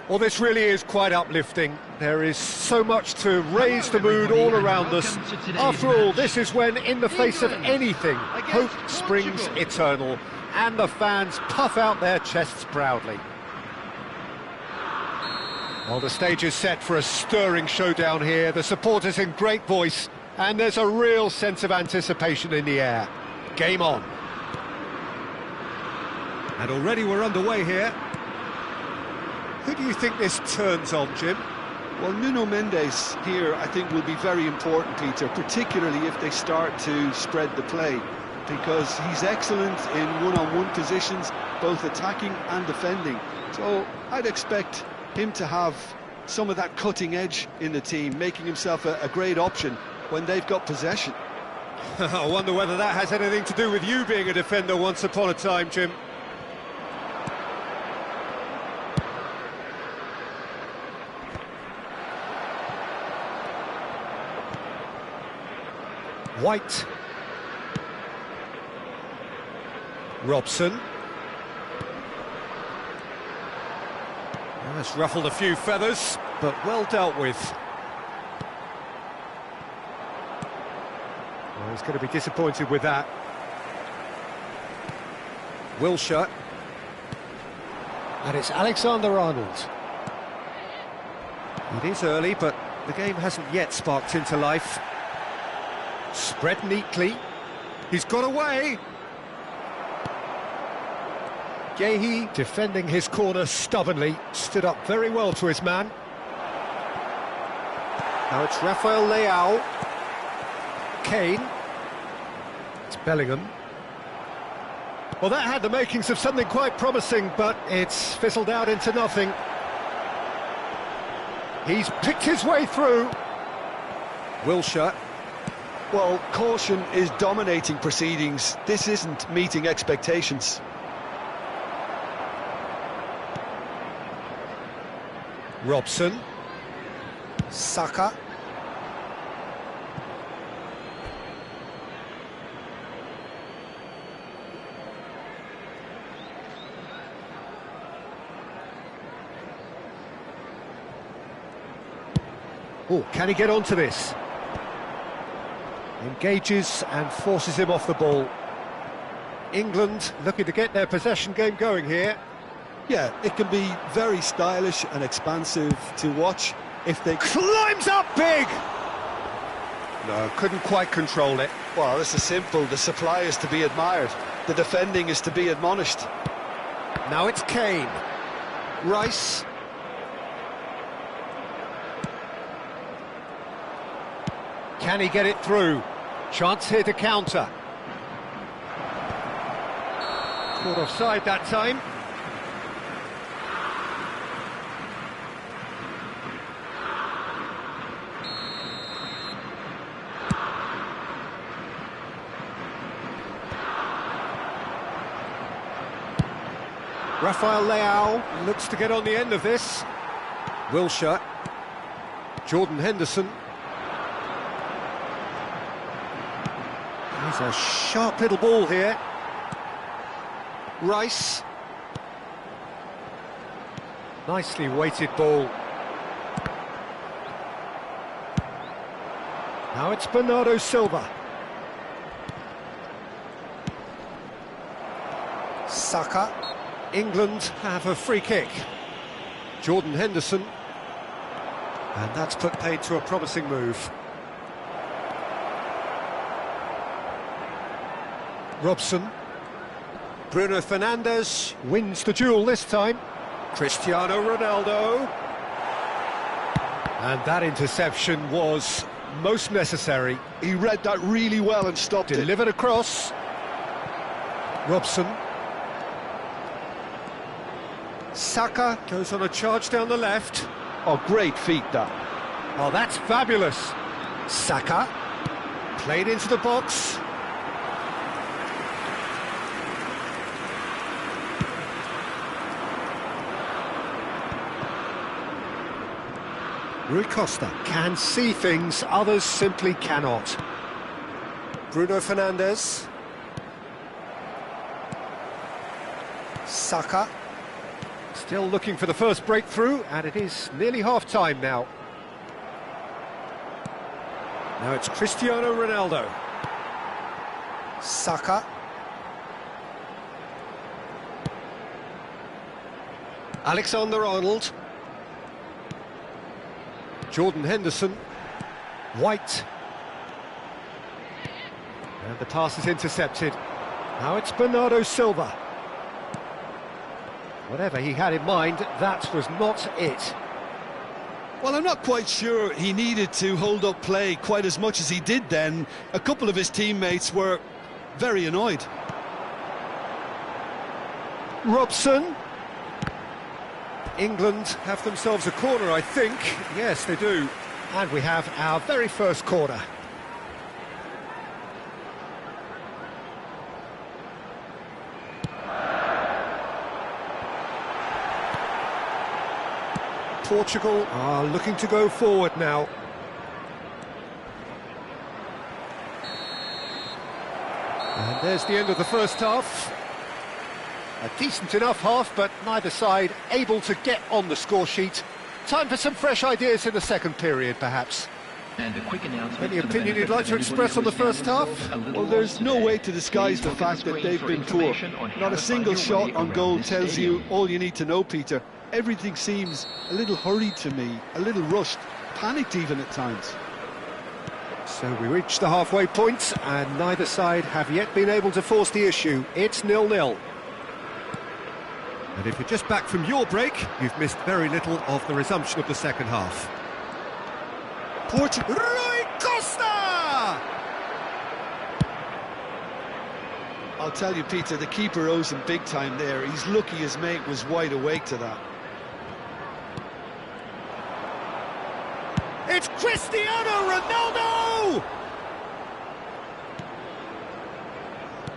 Well, this really is quite uplifting. There is so much to raise the mood all around us. After all, this is when, in the face of anything, hope springs eternal, and the fans puff out their chests proudly. Well, the stage is set for a stirring showdown here. The supporters in great voice, and there's a real sense of anticipation in the air. Game on. And already we're underway here. Who do you think this turns on, Jim? Well, Nuno Mendes here, I think, will be very important, Peter, particularly if they start to spread the play, because he's excellent in one-on-one positions, both attacking and defending. So I'd expect him to have some of that cutting edge in the team, making himself a great option when they've got possession. I wonder whether that has anything to do with you being a defender once upon a time, Jim. White. Robson. That's ruffled a few feathers, but well dealt with. Well, he's going to be disappointed with that. Wilshere. And it's Alexander-Arnold. It is early, but the game hasn't yet sparked into life. Spread neatly. He's got away. Gehi, defending his corner stubbornly, stood up very well to his man. Now it's Rafael Leao. Kane. It's Bellingham. Well, that had the makings of something quite promising, but it's fizzled out into nothing. He's picked his way through. Wilshere. Well, caution is dominating proceedings. This isn't meeting expectations. Robson. Saka. Oh, can he get onto this? Engages and forces him off the ball. England looking to get their possession game going here. Yeah, it can be very stylish and expansive to watch if they... Climbs up big! No, couldn't quite control it. Well, this is simple. The supply is to be admired. The defending is to be admonished. Now it's Kane. Rice. Can he get it through? Chance here to counter. Caught offside that time. Rafael Leao looks to get on the end of this. Wilshere. Jordan Henderson. He's a sharp little ball here. Rice. Nicely weighted ball. Now it's Bernardo Silva. Saka. England have a free kick. Jordan Henderson. And that's put paid to a promising move. Robson. Bruno Fernandes wins the duel this time. Cristiano Ronaldo. And that interception was most necessary. He read that really well and stopped it. Delivered across. Robson. Saka goes on a charge down the left. Oh, great feat, that. Oh, that's fabulous. Saka. Played into the box. Rui Costa can see things others simply cannot. Bruno Fernandes. Saka. Still looking for the first breakthrough, and it is nearly half-time now. Now it's Cristiano Ronaldo. Saka. Alexander-Arnold. Jordan Henderson. White. And the pass is intercepted. Now it's Bernardo Silva. Whatever he had in mind, that was not it. Well, I'm not quite sure he needed to hold up play quite as much as he did then. A couple of his teammates were very annoyed. Robson. England have themselves a corner, I think. Yes, they do. And we have our very first corner. Portugal are looking to go forward now. And there's the end of the first half. A decent enough half, but neither side able to get on the score sheet. Time for some fresh ideas in the second period, perhaps. And a quick announcement. Any opinion you'd like to express on the first half? Well, there's no way to disguise the fact that they've been poor. Not a single shot on goal tells you all you need to know, Peter. Everything seems a little hurried to me, a little rushed, panicked even at times. So we reach the halfway point, and neither side have yet been able to force the issue. It's 0-0. And if you're just back from your break, you've missed very little of the resumption of the second half. Portugal. Rui Costa! I'll tell you, Peter, the keeper owes him big time there. He's lucky his mate was wide awake to that. It's Cristiano Ronaldo!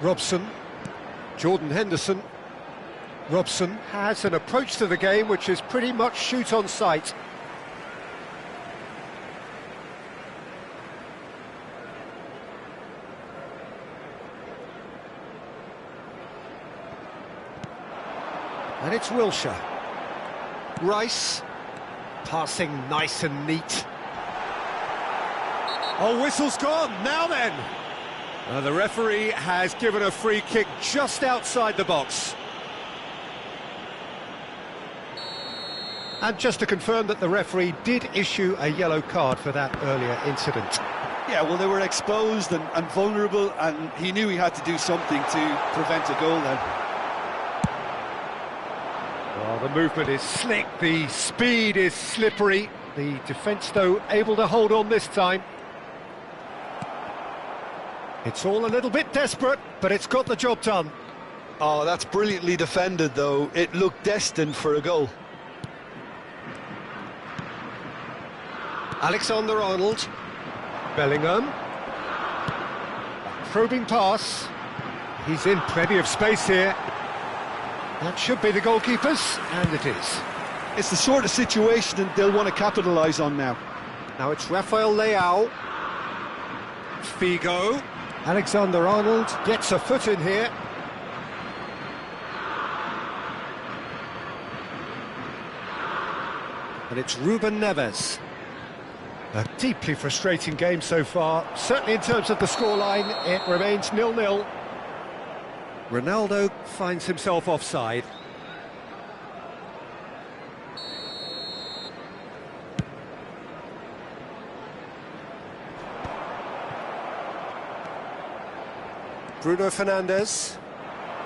Robson. Jordan Henderson. Robson has an approach to the game which is pretty much shoot on sight. And it's Wilshere. Rice. Passing nice and neat. Oh, whistle's gone. Now then. The referee has given a free kick just outside the box. And just to confirm that the referee did issue a yellow card for that earlier incident. Yeah, well, they were exposed and vulnerable, and he knew he had to do something to prevent a goal then. Well, the movement is slick, the speed is slippery. The defence, though, able to hold on this time. It's all a little bit desperate, but it's got the job done. Oh, that's brilliantly defended, though. It looked destined for a goal. Alexander-Arnold. Bellingham. A probing pass. He's in plenty of space here. That should be the goalkeepers, and it is. It's the sort of situation that they'll want to capitalise on now. Now it's Rafael Leao. Figo. Alexander-Arnold gets a foot in here. And it's Ruben Neves. A deeply frustrating game so far. Certainly in terms of the scoreline, it remains 0-0. Ronaldo finds himself offside. Bruno Fernandes.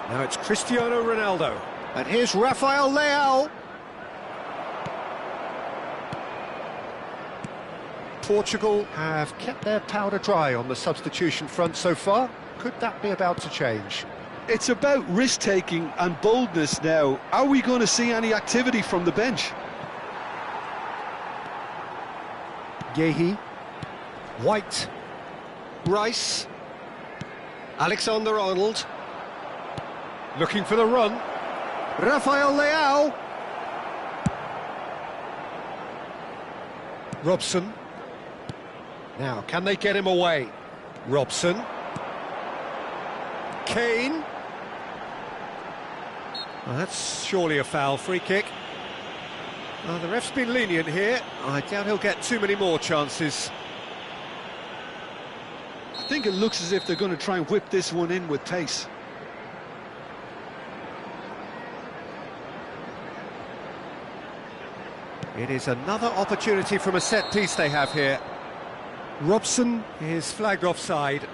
Now it's Cristiano Ronaldo. And here's Rafael Leao. Portugal have kept their powder dry on the substitution front so far. Could that be about to change? It's about risk-taking and boldness now. Are we going to see any activity from the bench? Yehi. White. Rice. Alexander-Arnold. Looking for the run. Rafael Leao. Robson. Now, can they get him away? Robson. Kane. Well, that's surely a foul. Free kick. The ref's been lenient here. I doubt he'll get too many more chances. I think it looks as if they're going to try and whip this one in with pace. It is another opportunity from a set piece they have here. Robson is flagged offside.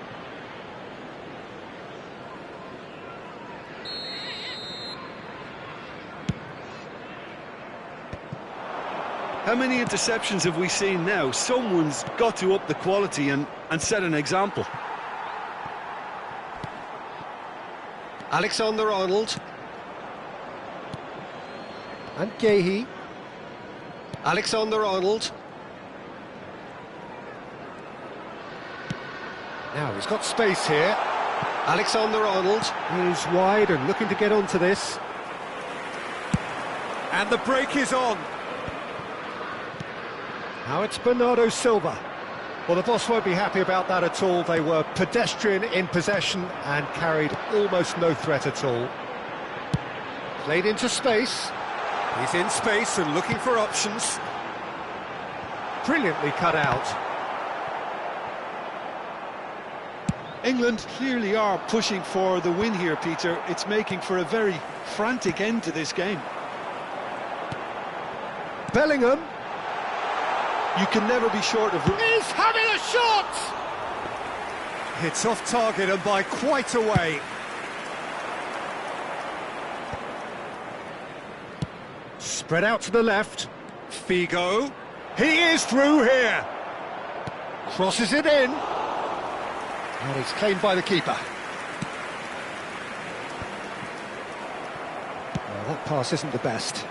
How many interceptions have we seen now? Someone's got to up the quality and set an example. Alexander-Arnold. And Gahey. Alexander-Arnold. Now he's got space here. Alexander-Arnold is wide and looking to get onto this. And the break is on. Now it's Bernardo Silva. Well, the boss won't be happy about that at all. They were pedestrian in possession and carried almost no threat at all. Played into space. He's in space and looking for options. Brilliantly cut out. England clearly are pushing for the win here, Peter. It's making for a very frantic end to this game. Bellingham. You can never be short of... He's having a shot! It's off target and by quite a way. Spread out to the left. Figo. He is through here. Crosses it in. And it's claimed by the keeper. Well, that pass isn't the best.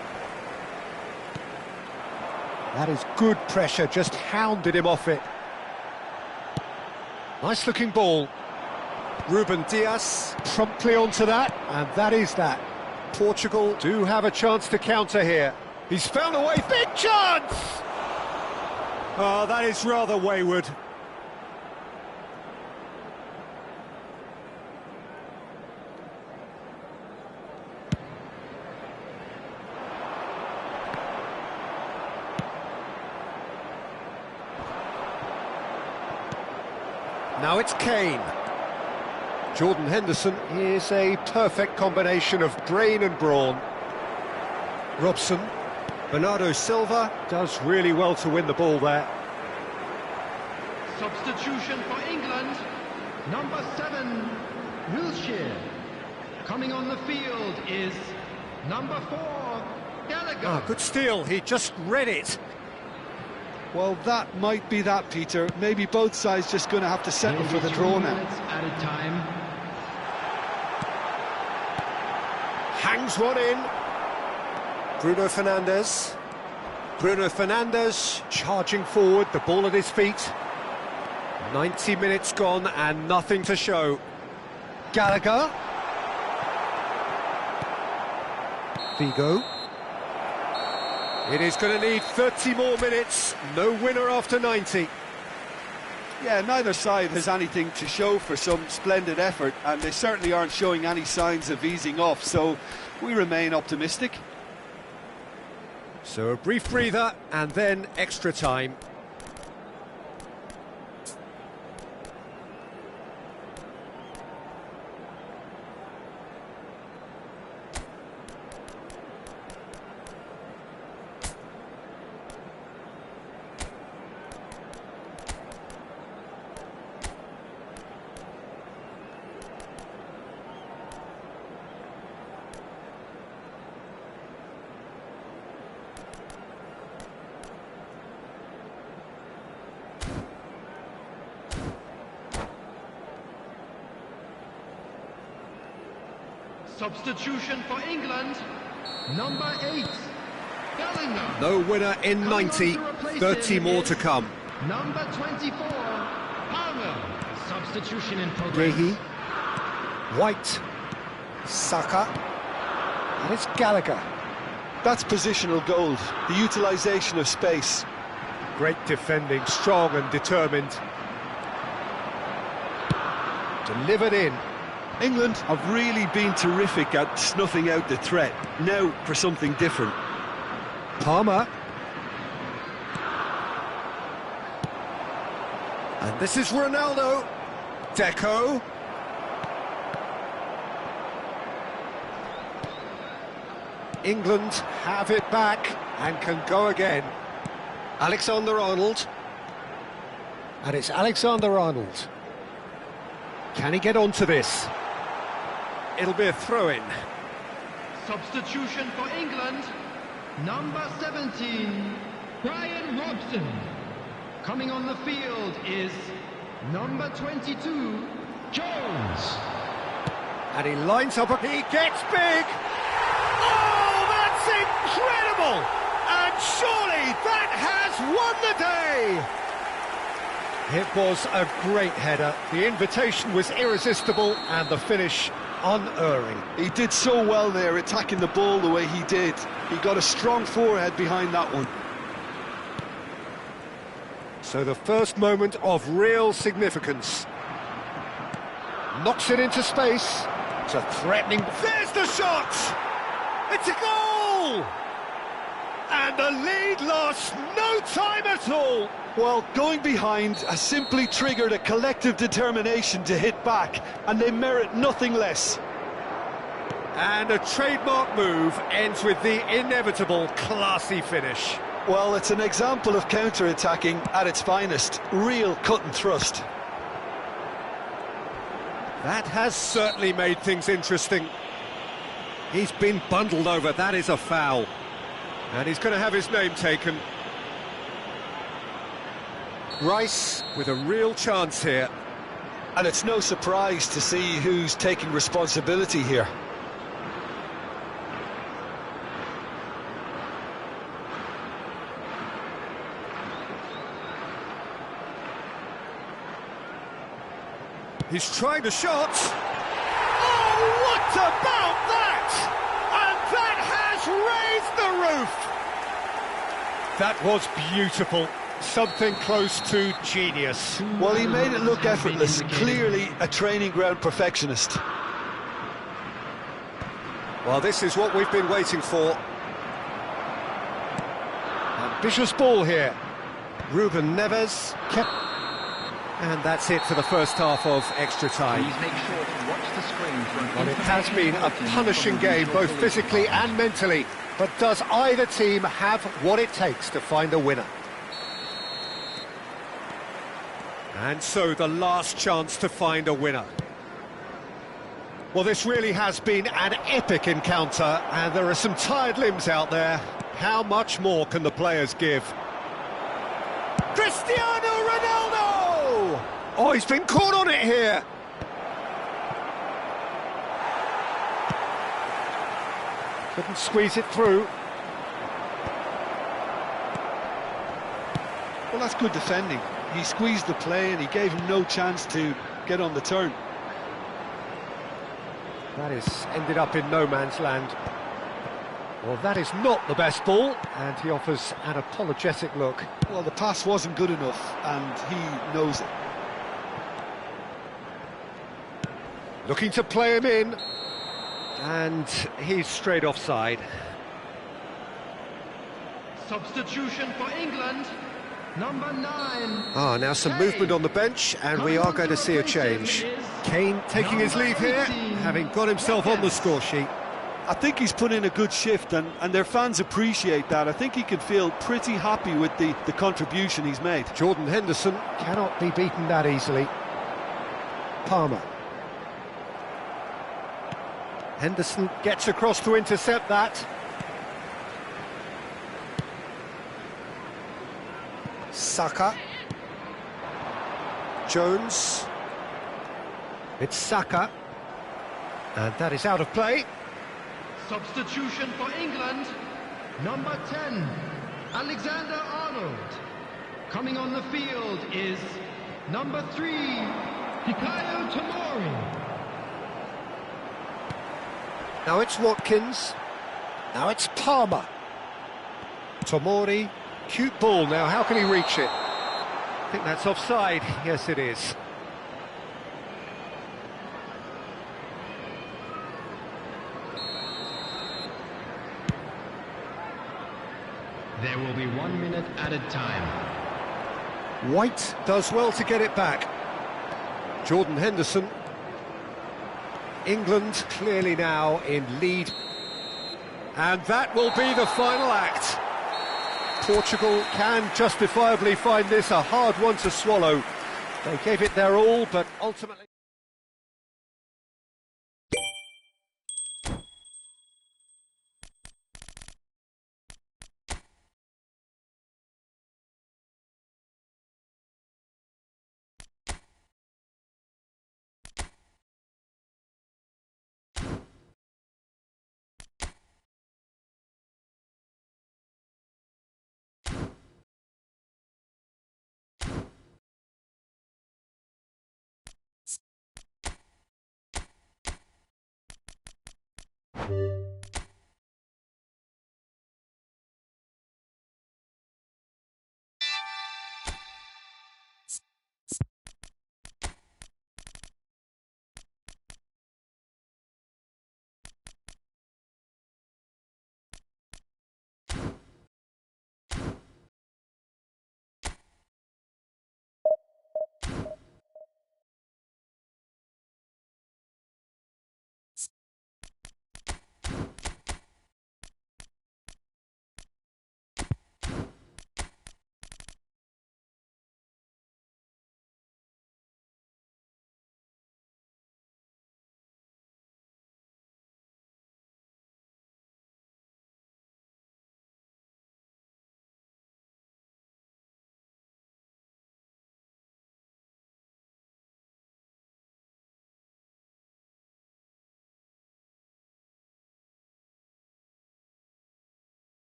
That is good pressure, just hounded him off it. Nice looking ball. Ruben Dias promptly onto that, and that is that. Portugal do have a chance to counter here. He's found a way, big chance! Oh, that is rather wayward. Now it's Kane. Jordan Henderson is a perfect combination of brain and brawn. Robson. Bernardo Silva does really well to win the ball there. Substitution for England, number 7, Wilshere. Coming on the field is number 4, Gallagher. Good steal, he just read it. Well, that might be that, Peter. Maybe both sides just going to have to settle for the draw now. Added time. Hangs one in. Bruno Fernandes. Bruno Fernandes charging forward, the ball at his feet. 90 minutes gone and nothing to show. Gallagher. Figo. It is going to need 30 more minutes. No winner after 90. Yeah, neither side has anything to show for some splendid effort, and they certainly aren't showing any signs of easing off, so we remain optimistic. So a brief breather and then extra time. Substitution for England, number 8, Bellingham. No winner in 90, 30 more to come. Number 24, Palmer. Substitution in progress. Gahey, White, Saka, and it's Gallagher. That's positional gold, the utilisation of space. Great defending, strong and determined. Delivered in. England have really been terrific at snuffing out the threat. Now for something different. Palmer. And this is Ronaldo. Deco. England have it back and can go again. Alexander-Arnold. And it's Alexander-Arnold. Can he get onto this? It'll be a throw-in. Substitution for England, number 17, Brian Robson. Coming on the field is number 22, Jones. And he lines up, he gets big! Oh, that's incredible! And surely that has won the day! It was a great header, the invitation was irresistible and the finish unerring. He did so well there, attacking the ball the way he did. He got a strong forehead behind that one. So the first moment of real significance. Knocks it into space. It's a threatening... There's the shot! It's a goal! And the lead lost no time at all. Well, going behind has simply triggered a collective determination to hit back, and they merit nothing less. And a trademark move ends with the inevitable classy finish. Well, it's an example of counter-attacking at its finest. Real cut and thrust. That has certainly made things interesting. He's been bundled over, that is a foul. And he's going to have his name taken. Rice with a real chance here. And it's no surprise to see who's taking responsibility here. He's trying the shot. Oh, what about that? And that has raised the roof. That was beautiful. Something close to genius. Well, he made it look effortless. Clearly a training ground perfectionist. Well, this is what we've been waiting for. Ambitious ball here. Ruben Neves kept... And that's it for the first half of extra time. Please make sure to watch the screen for an Well, it has been a punishing game, both physically and mentally. But does either team have what it takes to find a winner? And so the last chance to find a winner. Well, this really has been an epic encounter, and there are some tired limbs out there. How much more can the players give? Cristiano Ronaldo! Oh, he's been caught on it here. Couldn't squeeze it through. Well, that's good defending. He squeezed the play and he gave him no chance to get on the turn. That has ended up in no man's land. Well, that is not the best ball, and he offers an apologetic look. Well, the pass wasn't good enough, and he knows it. Looking to play him in, and he's straight offside. Substitution for England, number 9. Ah, now some movement on the bench, and we are going to see a change. Kane taking his leave here, having got himself on the score sheet. I think he's put in a good shift, and their fans appreciate that. I think he can feel pretty happy with the contribution he's made. Jordan Henderson cannot be beaten that easily. Palmer. Henderson gets across to intercept that. Saka. Jones. It's Saka. And that is out of play. Substitution for England, number 10, Alexander-Arnold. Coming on the field is number 3, Fikayo Tomori. Now it's Watkins. Now it's Palmer. Tomori, cute ball. Now how can he reach it? I think that's offside. Yes, it is. There will be 1 minute added time. White does well to get it back. Jordan Henderson. England clearly now in lead. And that will be the final act. Portugal can justifiably find this a hard one to swallow. They gave it their all, but ultimately...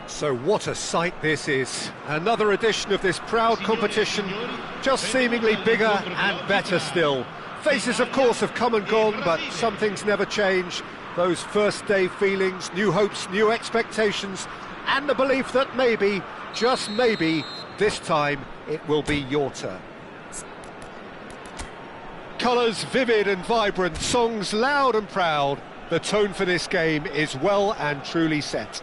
So what a sight this is. Another edition of this proud competition, just seemingly bigger and better still. Faces, of course, have come and gone, but some things never change. Those first day feelings, new hopes, new expectations, and the belief that maybe, just maybe, this time it will be your turn. Colours vivid and vibrant, songs loud and proud. The tone for this game is well and truly set.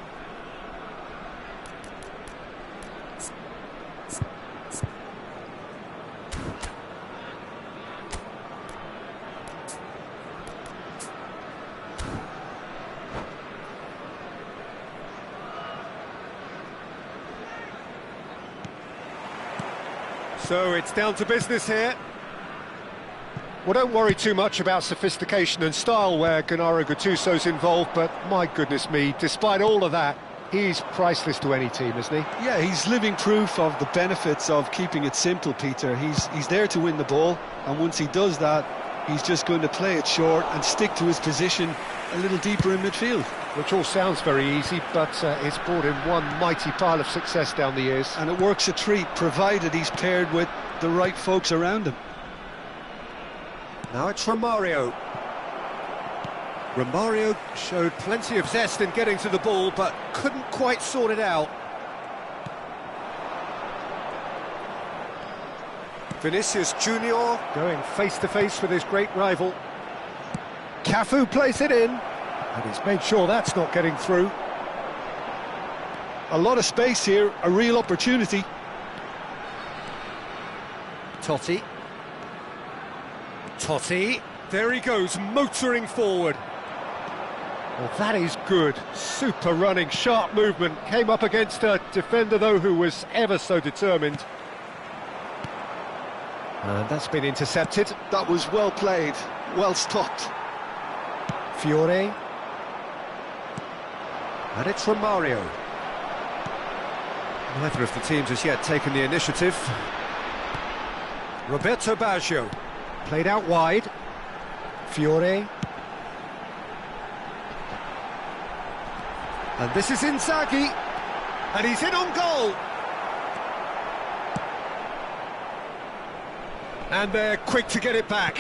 So it's down to business here. Well, don't worry too much about sophistication and style where Gennaro Gattuso's involved, but my goodness me, despite all of that, he's priceless to any team, isn't he? Yeah, he's living proof of the benefits of keeping it simple, Peter. He's there to win the ball, and once he does that, he's just going to play it short and stick to his position a little deeper in midfield. Which all sounds very easy, but it's brought him one mighty pile of success down the years. And it works a treat, provided he's paired with the right folks around him. Now it's Romario. Romario showed plenty of zest in getting to the ball, but couldn't quite sort it out. Vinicius Junior going face-to-face with his great rival. Cafu plays it in, and he's made sure that's not getting through. A lot of space here, a real opportunity. Totti. Totti, there he goes, motoring forward. Well, that is good. Super running, sharp movement. Came up against a defender, though, who was ever so determined. And that's been intercepted. That was well played, well stopped. Fiore. And it's Romario. Neither of the teams has yet taken the initiative. Roberto Baggio. Played out wide. Fiore. And this is Inzaghi. And he's in on goal. And they're quick to get it back.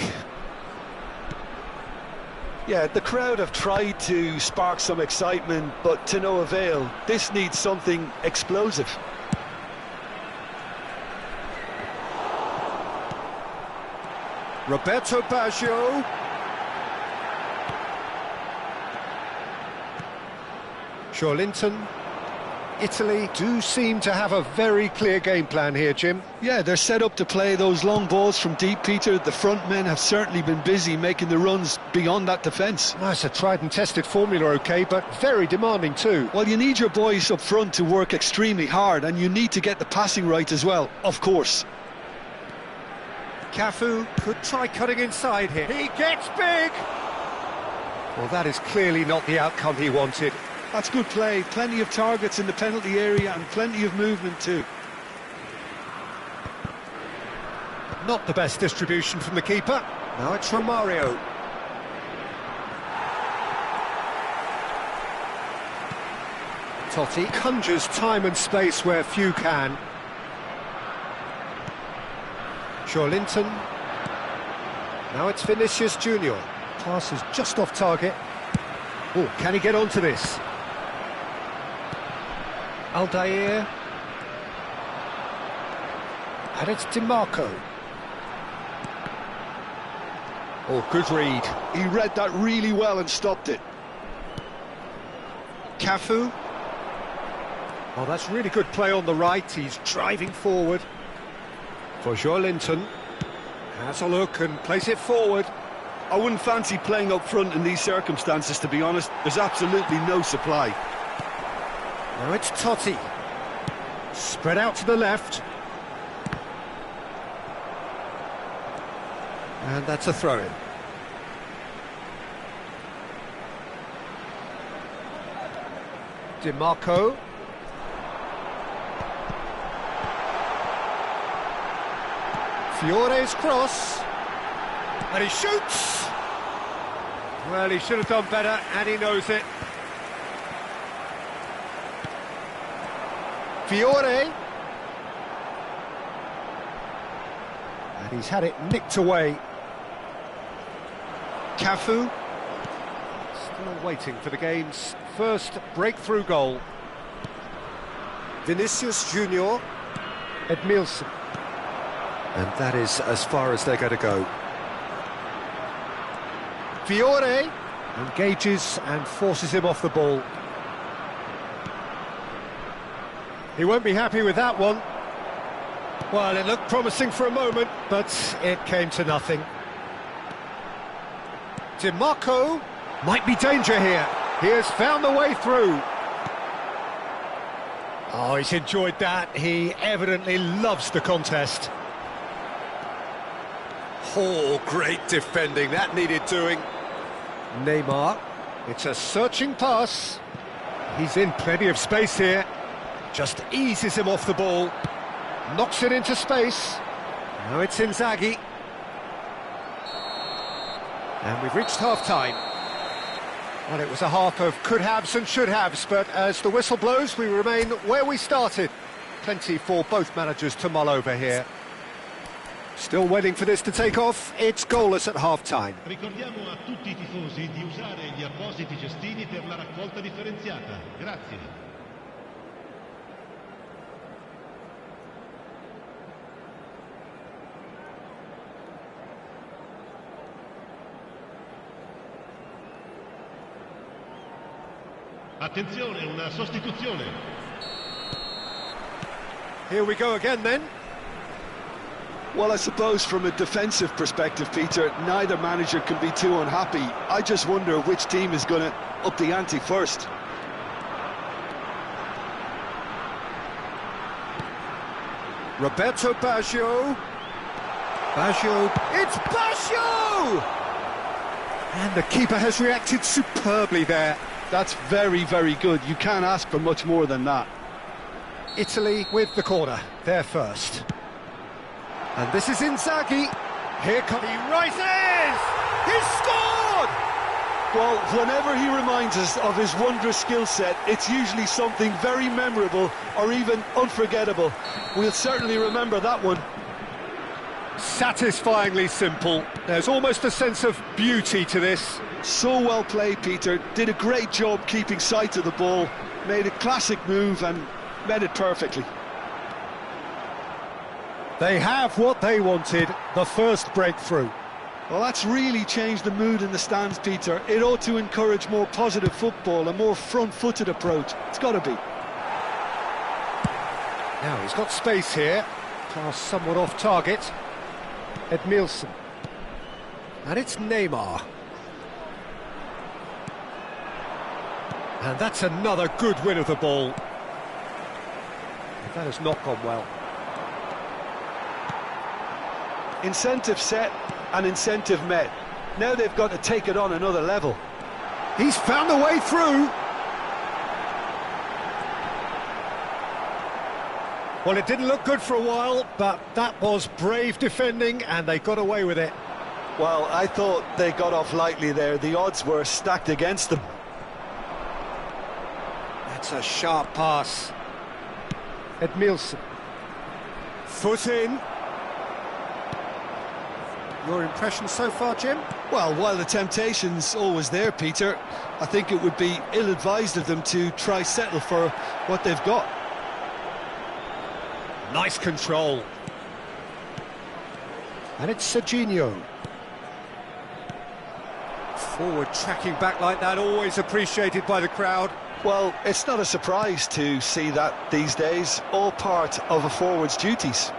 Yeah, the crowd have tried to spark some excitement, but to no avail. This needs something explosive. Roberto Baggio. Linton. Italy do seem to have a very clear game plan here, Jim. Yeah, they're set up to play those long balls from deep, Peter. The front men have certainly been busy making the runs beyond that defence. Well, it's a tried and tested formula, OK, but very demanding too. Well, you need your boys up front to work extremely hard, and you need to get the passing right as well, of course. Cafu could try cutting inside here. He gets big! Well, that is clearly not the outcome he wanted. That's good play. Plenty of targets in the penalty area and plenty of movement too. Not the best distribution from the keeper. Now it's Romario. Totti conjures time and space where few can. Linton. Now it's Vinicius Junior. Pass is just off target. Oh, can he get onto this? Aldair. And it's DiMarco. Oh, good read. He read that really well and stopped it. Cafu. Oh, that's really good play on the right. He's driving forward. For Linton. Has a look and plays it forward. I wouldn't fancy playing up front in these circumstances, to be honest. There's absolutely no supply. Now it's Totti. Spread out to the left. And that's a throw-in. DiMarco. Fiore's cross. And he shoots! Well, he should have done better, and he knows it. Fiore. And he's had it nicked away. Cafu. Still waiting for the game's first breakthrough goal. Vinicius Junior. Edmilson. And that is as far as they're going to go. Fiore engages and forces him off the ball. He won't be happy with that one. Well, it looked promising for a moment, but it came to nothing. DiMarco might be danger here. He has found the way through. Oh, he's enjoyed that. He evidently loves the contest. Oh, great defending. That needed doing. Neymar. It's a searching pass. He's in plenty of space here. Just eases him off the ball. Knocks it into space. Now it's Inzaghi. And we've reached half-time. Well, it was a half of could-haves and should-haves, but as the whistle blows, we remain where we started. Plenty for both managers to mull over here. Still waiting for this to take off. It's goalless at half-time. Ricordiamo a tutti I tifosi di usare gli appositi cestini per la raccolta differenziata. Grazie. Attenzione, una sostituzione. Here we go again then. Well, I suppose from a defensive perspective, Peter, neither manager can be too unhappy. I just wonder which team is going to up the ante first. Roberto Baggio. Baggio. It's Baggio! And the keeper has reacted superbly there. That's very, very good. You can't ask for much more than that. Italy with the corner, they're first. And this is Inzaghi. Here comes... He rises! He's scored! Well, whenever he reminds us of his wondrous skill set, it's usually something very memorable or even unforgettable. We'll certainly remember that one. Satisfyingly simple. There's almost a sense of beauty to this. So well played, Peter. Did a great job keeping sight of the ball, made a classic move and met it perfectly. They have what they wanted, the first breakthrough. Well, that's really changed the mood in the stands, Peter. It ought to encourage more positive football, a more front-footed approach. It's got to be. Now, he's got space here. Pass somewhat off target. Edmilson. And it's Neymar. And that's another good win of the ball. That has not gone well. Incentive set and incentive met. Now they've got to take it on another level. He's found the way through. Well, it didn't look good for a while, but that was brave defending and they got away with it. Well, I thought they got off lightly there. The odds were stacked against them. That's a sharp pass. Edmilson. Foot in. Your impression so far, Jim? Well, while the temptation's always there, Peter, I think it would be ill-advised of them to try settle for what they've got. Nice control. And it's Serginho. Forward tracking back like that, always appreciated by the crowd. Well, it's not a surprise to see that these days, all part of a forward's duties.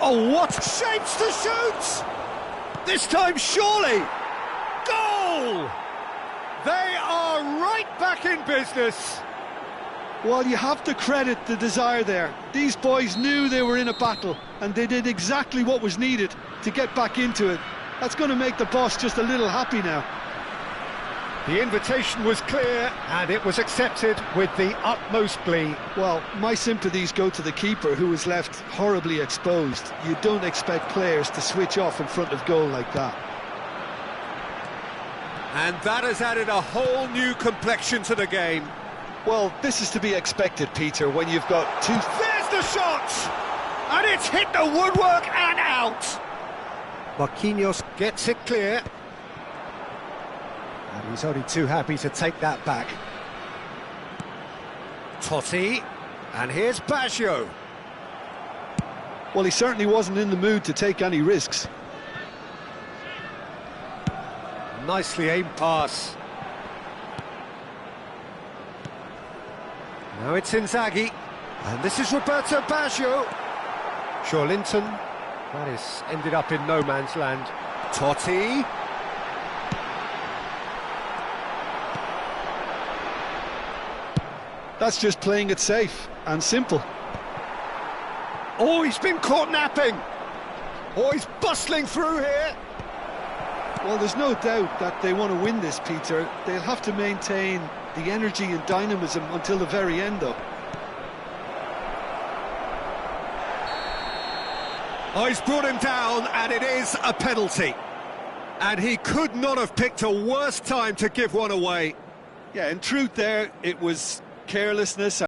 Oh, what shapes to shoot! This time, surely! Goal! They are right back in business. Well, you have to credit the desire there. These boys knew they were in a battle, and they did exactly what was needed to get back into it. That's going to make the boss just a little happy now. The invitation was clear, and it was accepted with the utmost glee. Well, my sympathies go to the keeper, who was left horribly exposed. You don't expect players to switch off in front of goal like that. And that has added a whole new complexion to the game. Well, this is to be expected, Peter, when you've got two... There's the shot! And it's hit the woodwork and out! Marquinhos gets it clear. And he's only too happy to take that back. Totti, and here's Baggio. Well, he certainly wasn't in the mood to take any risks. nicely aimed pass. Now it's Inzaghi, and this is Roberto Baggio. Linton, that is ended up in no man's land. Totti. That's just playing it safe and simple. Oh, he's been caught napping. Oh, he's bustling through here. Well, there's no doubt that they want to win this, Peter. They'll have to maintain the energy and dynamism until the very end, though. Oh, he's brought him down, and it is a penalty. And he could not have picked a worse time to give one away. Yeah, in truth there, it was carelessness.